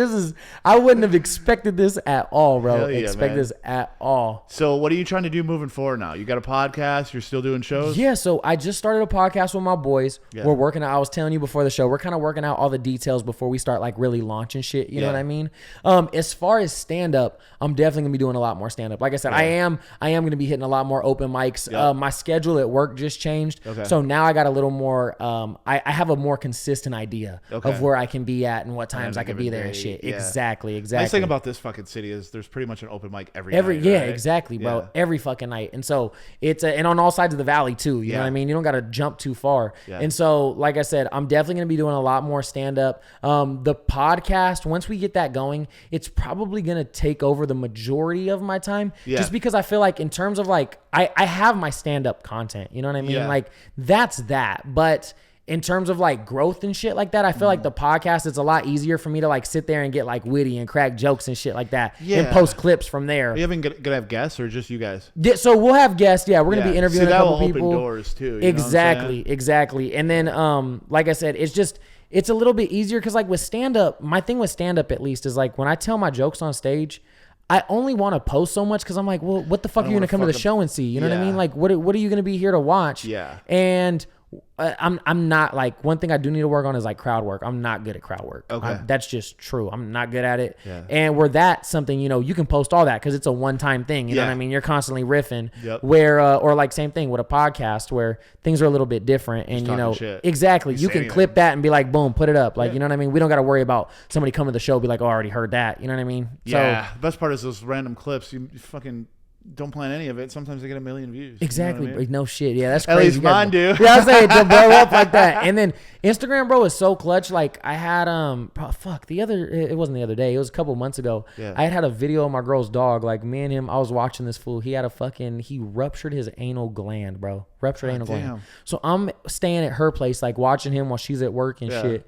I wouldn't have expected this at all, bro. This at all. So what are you trying to do moving forward now? You got a podcast? You're still doing shows? Yeah. So I just started a podcast with my boys. Yeah. We're working out. I was telling you before the show, we're kind of working out all the details before we start like really launching shit. You know what I mean? As far as stand up, I'm definitely gonna be doing a lot more stand up. Like I said, I am gonna be hitting a lot more open mics. My schedule at work just changed. Okay. So now I got a little more, I have a more consistent idea of where I can be at and what times I can be there and shit. Yeah. Exactly. Nice thing about this fucking city is there's pretty much an open mic every night. Yeah, right? Exactly, bro. Yeah. Every fucking night. And so it's and on all sides of the valley too. You know what I mean? You don't got to jump too far. Yeah. And so, like I said, I'm definitely going to be doing a lot more stand up. The podcast, once we get that going, it's probably going to take over the majority of my time just because I feel like in terms of like, I have my stand up content, you know what I mean? Yeah. Like that's that. But in terms of like growth and shit like that, I feel like the podcast, it's a lot easier for me to like sit there and get like witty and crack jokes and shit like that and post clips from there. Are you even gonna have guests or just you guys? Yeah, so we'll have guests. Yeah, we're gonna be interviewing a couple people. Open doors too. Exactly. And then, like I said, it's a little bit easier because like with stand up, my thing with stand up at least is like when I tell my jokes on stage, I only want to post so much because I'm like, well, what the fuck are you gonna come to the show and see? You know what I mean? Like, what are you gonna be here to watch? Yeah. And I'm not like, one thing I do need to work on is like crowd work. I'm not good at crowd work. Okay. That's just true. I'm not good at it. Yeah. And where that's something, you know, you can post all that because it's a one-time thing. You know what I mean? You're constantly riffing. Yep. Where, or like same thing with a podcast where things are a little bit different. And, you know, exactly. You can clip that and be like, boom, put it up. Like, you know what I mean? We don't got to worry about somebody coming to the show, be like, oh, I already heard that. You know what I mean? Yeah. The best part is those random clips. You fucking don't plan any of it. Sometimes they get 1 million views. Exactly. You know what I mean? No shit. Yeah, that's crazy. At least mine do. Yeah, I say to blow up like that. And then Instagram, bro, is so clutch. Like I had it wasn't the other day. It was a couple months ago. Yeah. I had a video of my girl's dog. Like me and him, I was watching this fool. He ruptured his anal gland, bro. Gland. So I'm staying at her place, like watching him while she's at work and shit.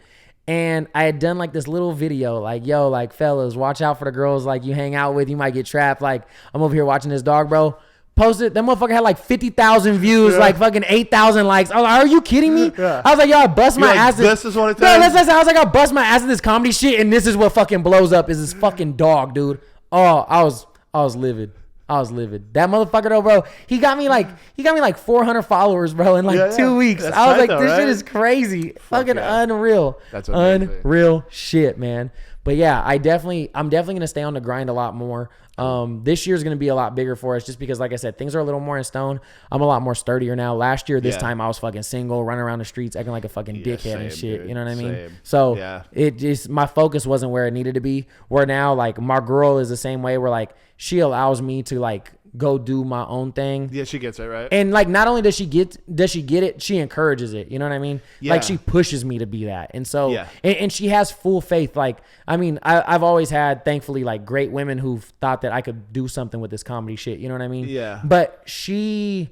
And I had done like this little video, like, yo, like, fellas, watch out for the girls like you hang out with. You might get trapped. Like, I'm over here watching this dog, bro. Posted. That motherfucker had like 50,000 views, like fucking 8,000 likes. I was like, are you kidding me? Yeah. I was like, yo, I bust my ass. This is what it's I was like, I bust my ass at this comedy shit, and this is what fucking blows up is this fucking dog, dude. Oh, I was livid. That motherfucker though, bro, he got me like 400 followers, bro, in like 2 weeks. I was like, this shit is crazy. Fucking unreal. That's amazing. Unreal shit, man. But yeah, I'm definitely going to stay on the grind a lot more. This year's going to be a lot bigger for us just because, like I said, things are a little more in stone. I'm a lot more sturdier now. Last year, this time I was fucking single, running around the streets, acting like a fucking dickhead and shit. Dude. You know what I mean? So it just, my focus wasn't where it needed to be. Where now, like, my girl is the same way where, like, she allows me to, like, go do my own thing. Yeah, she gets it, right? And like, not only does she get it, she encourages it. You know what I mean? Yeah. Like, she pushes me to be that. And so, and she has full faith. Like, I mean, I've always had, thankfully, like, great women who've thought that I could do something with this comedy shit. You know what I mean? Yeah. But she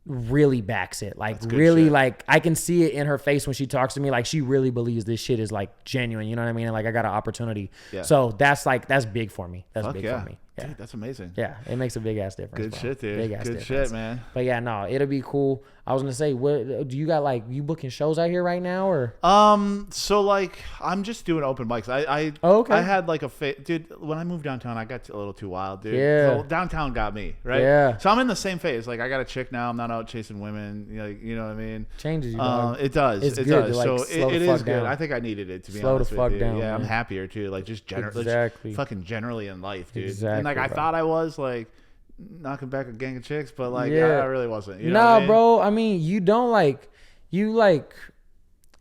really backs it. Like, really shit. Like, I can see it in her face when she talks to me. Like, she really believes this shit is like genuine. You know what I mean? And like, I got an opportunity. Yeah. So that's big for me. That's big for me. Yeah. Dude, that's amazing. Yeah, it makes a big ass difference. Good shit, dude. Good shit, man. But yeah, no, it'll be cool. I was gonna say, what do you got? Like, you booking shows out here right now, or? So like, I'm just doing open mics. I had like dude. When I moved downtown, I got a little too wild, dude. Yeah. So downtown got me, right? Yeah. So I'm in the same phase. Like, I got a chick now. I'm not out chasing women. You know what I mean? Changes you. Dog. It does. It does. Like, so it is good. I think I needed it to be honest with you. Down, yeah, man. I'm happier too. Like, just generally, fucking generally in life, dude. Exactly. And like, I thought I was like knocking back a gang of chicks, but like I really wasn't. You know what I mean? Bro. I mean, you don't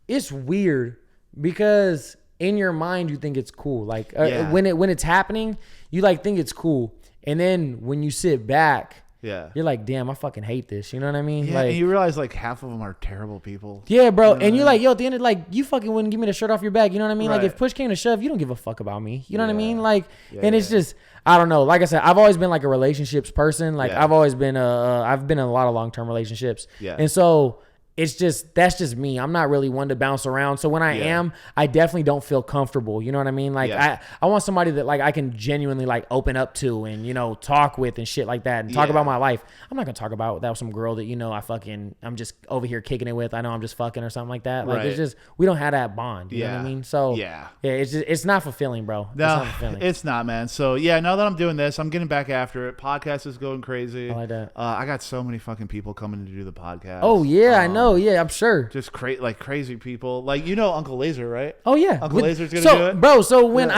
it's weird because in your mind you think it's cool. Like when it's happening, you like think it's cool, and then when you sit back, you're like, damn, I fucking hate this. You know what I mean? Yeah, like, and you realize like half of them are terrible people. Yeah, bro. You know, and you're like, yo, at the end of like, you fucking wouldn't give me the shirt off your back. You know what I mean? Right. Like, if push came to shove, you don't give a fuck about me. You know what I mean? Like, it's just, I don't know. Like I said, I've always been like a relationships person. Like I've always been I've been in a lot of long-term relationships. Yeah. And so that's just me. I'm not really one to bounce around. So when I am, I definitely don't feel comfortable. You know what I mean? Like I want somebody that like I can genuinely like open up to and, you know, talk with and shit like that and talk about my life. I'm not going to talk about that with some girl that, you know, I'm just over here kicking it with. I know I'm just fucking or something like that. Like it's just, we don't have that bond. You know what I mean? So it's not fulfilling, bro. No, it's not, man. So now that I'm doing this, I'm getting back after it. Podcast is going crazy. I like that. I got so many fucking people coming to do the podcast. Oh yeah, I know. Yeah, I'm sure. Just crazy people. Like, you know Uncle Laser, right? Oh yeah. Uncle Laser's going to do it? Bro, so when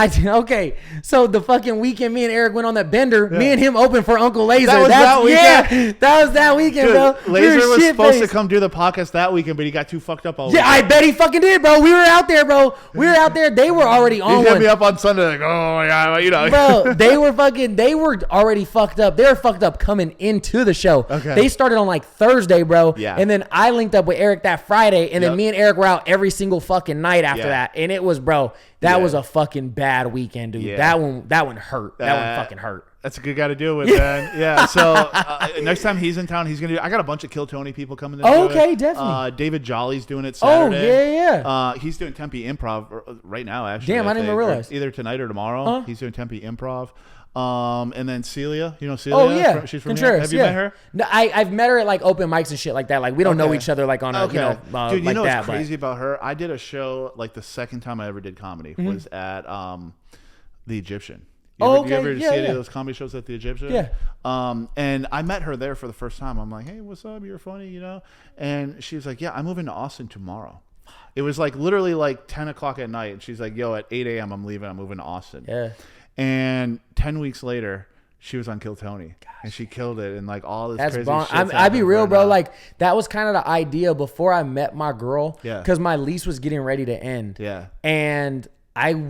so the fucking weekend me and Eric went on that bender, me and him opened for Uncle Laser. That was that weekend, dude, bro. Laser was supposed to come do the podcast that weekend, but he got too fucked up all weekend. I bet he fucking did, bro. We were out there, bro. They were already on. He hit me up on Sunday like, oh yeah, you know. Bro, they were already fucked up. They were fucked up coming into the show. Okay. They started on like Thursday, bro. Yeah. And then I linked up with Eric that Friday, and then me and Eric were out every single fucking night after that. And it was, bro, that was a fucking bad weekend, dude. That one hurt. That one fucking hurt. That's a good guy to deal with, man. Yeah. So next time he's in town, he's gonna do. I got a bunch of Kill Tony people coming. Okay, definitely. David Jolly's doing it Saturday. Oh yeah. He's doing Tempe Improv right now. Actually, damn, I didn't even realize. Either tonight or tomorrow. He's doing Tempe Improv. And then Celia, you know Celia? Oh yeah, she's from here. Have you met her? No, I've met her at like open mics and shit like that. Like we don't know each other like on a dude. You like know what's crazy about her? I did a show like the second time I ever did comedy was at the Egyptian. You ever see any of those comedy shows at the Egyptian? Yeah. And I met her there for the first time. I'm like, hey, what's up? You're funny, you know? And she was like, yeah, I'm moving to Austin tomorrow. It was like literally like 10 o'clock at night. And she's like, yo, at 8 a.m. I'm leaving. I'm moving to Austin. Yeah. And 10 weeks later, she was on Kill Tony. And she killed it. And like all this crazy shit. I'd be real, bro. Like that was kind of the idea before I met my girl. Yeah. Because my lease was getting ready to end. Yeah. And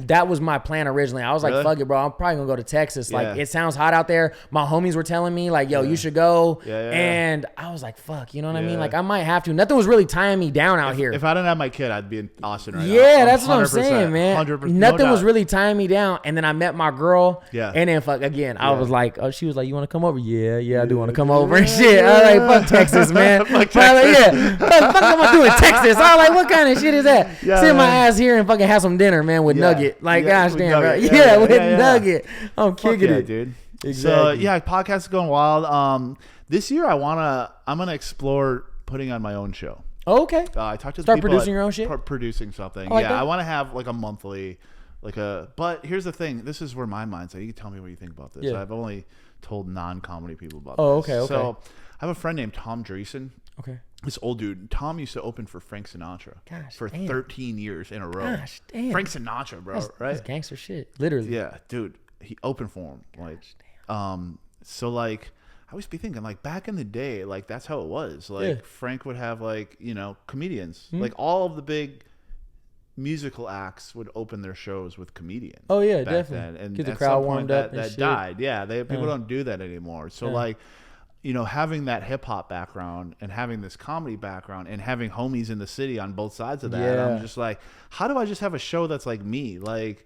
that was my plan originally. I was like, fuck it, bro. I'm probably gonna go to Texas. Like, it sounds hot out there. My homies were telling me, like, yo, you should go. And I was like, fuck, you know what I mean? Like, I might have to. Nothing was really tying me down out here. If I didn't have my kid, I'd be in Austin right now. Yeah, that's what I'm saying, man. 100%. Nothing was really tying me down. And then I met my girl. Yeah. And then fuck again. I was like, she was like, you want to come over? Yeah, I do want to come over and shit. I was like, fuck Texas, man. Fuck Texas. Fuck I'm gonna do in Texas. I was like, what kind of shit is that? Sit my ass here and fucking have some dinner, man, with Nugget. Like, gosh damn, bro. With Nugget. I'm kicking it, dude. Exactly. So podcast is going wild. This year I'm gonna explore putting on my own show. Okay. I talked to start producing your own shit. Producing something. I want to have like a monthly, But here's the thing. This is where my mind's at. You can tell me what you think about this. I've only told non-comedy people about this. Okay. So I have a friend named Tom Dreesen. Okay. This old dude. Tom used to open for Frank Sinatra for 13 years in a row. Gosh, damn. Frank Sinatra, bro. Right? That's gangster shit. Literally. Yeah, dude. He opened for him. So like I always be thinking like back in the day, like that's how it was. Like Frank would have like, you know, comedians. Like all of the big musical acts would open their shows with comedians. Oh yeah, definitely. Then. And get the crowd warmed up. That died. Yeah, people don't do that anymore. So like, you know, having that hip hop background and having this comedy background and having homies in the city on both sides of that, I'm just like, how do I just have a show that's like me? Like,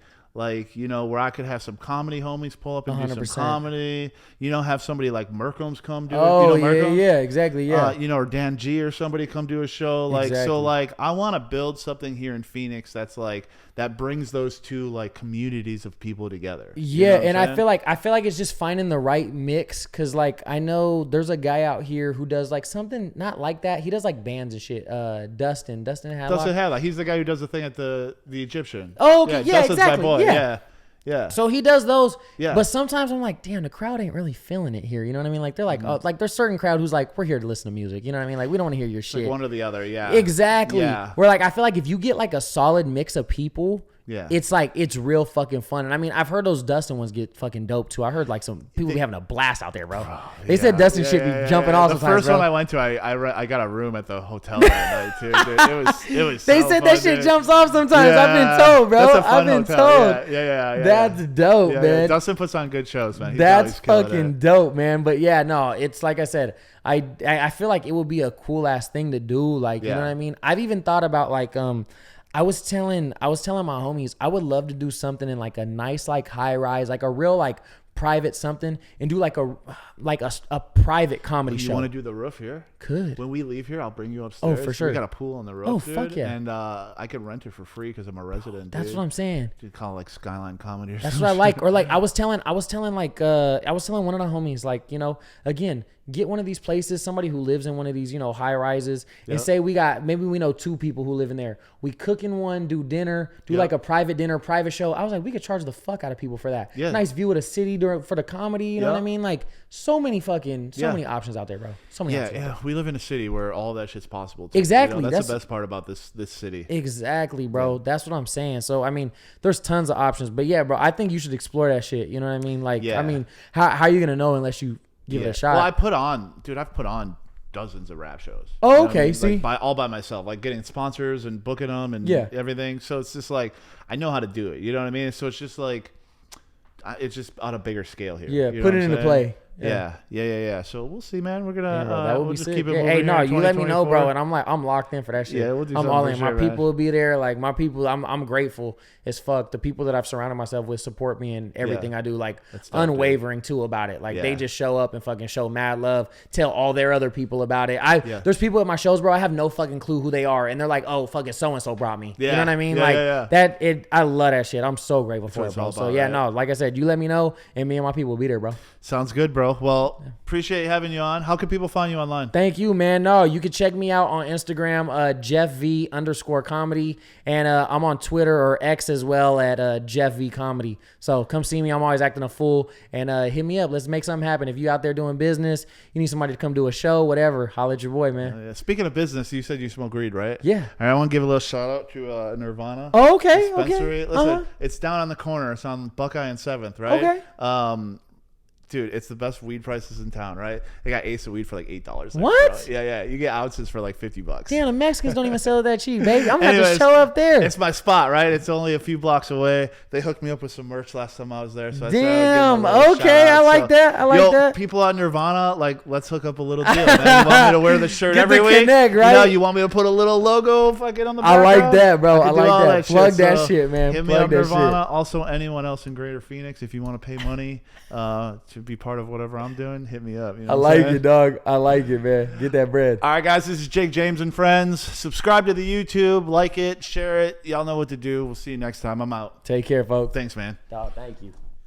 you know, where I could have some comedy homies pull up and 100%. Do some comedy, you know, have somebody like Merkham's come do it. Oh, you know, Merkham? yeah, exactly, yeah. You know, or Dan G or somebody come do a show. Like, so like, I want to build something here in Phoenix that's like, that brings those two like communities of people together. Yeah, and I feel like it's just finding the right mix, because like I know there's a guy out here who does like something not like that. He does like bands and shit. Dustin Hadlock. He's the guy who does the thing at the Egyptian. Oh, okay. Yeah, Dustin's exactly. my boy. Yeah. So he does those. Yeah. But sometimes I'm like, damn, the crowd ain't really feeling it here. You know what I mean? Like they're like, like there's certain crowd who's like, we're here to listen to music. You know what I mean? Like we don't want to hear your shit. Like one or the other. Yeah. Exactly. Yeah. Where like I feel like if you get like a solid mix of people. Yeah. It's like, it's real fucking fun. And I mean, I've heard those Dustin ones get fucking dope too. I heard like some people be having a blast out there, bro. They said Dustin shit be jumping off sometimes, the first bro. one I went to, I got a room at the hotel that night too, dude. It was They so said fun, that shit dude. jumps off sometimes. Yeah. I've been told, bro. That's a fun I've been hotel. told. Yeah. That's dope, man. Dustin puts on good shows, man. He's That's always fucking dope, man. But yeah, no, it's like I said, I feel like it would be a cool ass thing to do. Like, you know what I mean? I've even thought about like, I was telling my homies I would love to do something in like a nice like high rise, like a real like private something and do like a private comedy show. You want to do the roof here? Could. When we leave here, I'll bring you upstairs. Oh, for sure. We got a pool on the roof. Oh, dude, fuck yeah. And I can rent it for free because I'm a resident. That's dude. what I'm saying. You call it like Skyline Comedy or That's something. what I like. Or like I was telling one of the homies, like, you know, again, get one of these places, somebody who lives in one of these, you know, high rises, and say maybe we know 2 people who live in there. We cook in one, do dinner, do like a private dinner, private show. I was like, we could charge the fuck out of people for that. Yeah. Nice view of the city for the comedy. You know what I mean? Like so many options out there, bro. So many options. Yeah. We live in a city where all that shit's possible. Too. Exactly. You know, that's the best part about this city. Exactly, bro. Yeah. That's what I'm saying. So, I mean, there's tons of options, but yeah, bro, I think you should explore that shit. You know what I mean? Like, I mean, how are you going to know unless you give it a shot? Well, I've put on dozens of rap shows. Oh, okay. I mean? See, like all by myself, like getting sponsors and booking them and everything. So it's just like I know how to do it. You know what I mean? So it's just like it's just on a bigger scale here. Yeah, put it into play. Yeah. So we'll see, man. We're gonna that would we'll be just sick. keep it moving. Hey, no, you let me know, bro, and I'm locked in for that shit. Yeah, we'll do I'm all in. Sure, my people will be there. Like my people, I'm grateful as fuck. The people that I've surrounded myself with support me in everything I do. Like unwavering too about it. Like they just show up and fucking show mad love. Tell all their other people about it. There's people at my shows, bro. I have no fucking clue who they are, and they're like, oh, fucking so and so brought me. You know what I mean? I love that shit. I'm so grateful for it, bro. So no, like I said, you let me know, and me and my people will be there, bro. Sounds good, bro. Well, appreciate having you on. How can people find you online? Thank you, man. No, you can check me out on Instagram, JeffV_comedy. And I'm on Twitter or X as well at JeffV_comedy. So come see me. I'm always acting a fool. And hit me up. Let's make something happen. If you out there doing business, you need somebody to come do a show, whatever, holla at your boy, man. Speaking of business, you said you smoke weed, right? Yeah. All right, I want to give a little shout out to Nirvana. Oh, okay. Dispensary. Listen, it's down on the corner. It's on Buckeye and 7th, right? Okay. Dude, it's the best weed prices in town, right? They got ace of weed for like $8. What? Yeah. You get ounces for like $50. Damn, the Mexicans don't even sell it that cheap, baby. I'm gonna have to show up there. It's my spot, right? It's only a few blocks away. They hooked me up with some merch last time I was there, so damn. Okay, I like that. I like that. People on Nirvana, like, let's hook up a little deal, man. You want me to wear the shirt every week? Connect, right? You know, you want me to put a little logo fucking on the back? I like that, bro. I like that. Plug that shit, man. Hit me up, Nirvana. Also, anyone else in Greater Phoenix, if you want to pay money to be part of whatever I'm doing, hit me up. You know I like it, dog. I like it, man. Get that bread. All right, guys, this is Jake, James, and Friends. Subscribe to the YouTube, like it, share it. Y'all know what to do. We'll see you next time. I'm out. Take care, folks. Thanks, man. Dog, thank you.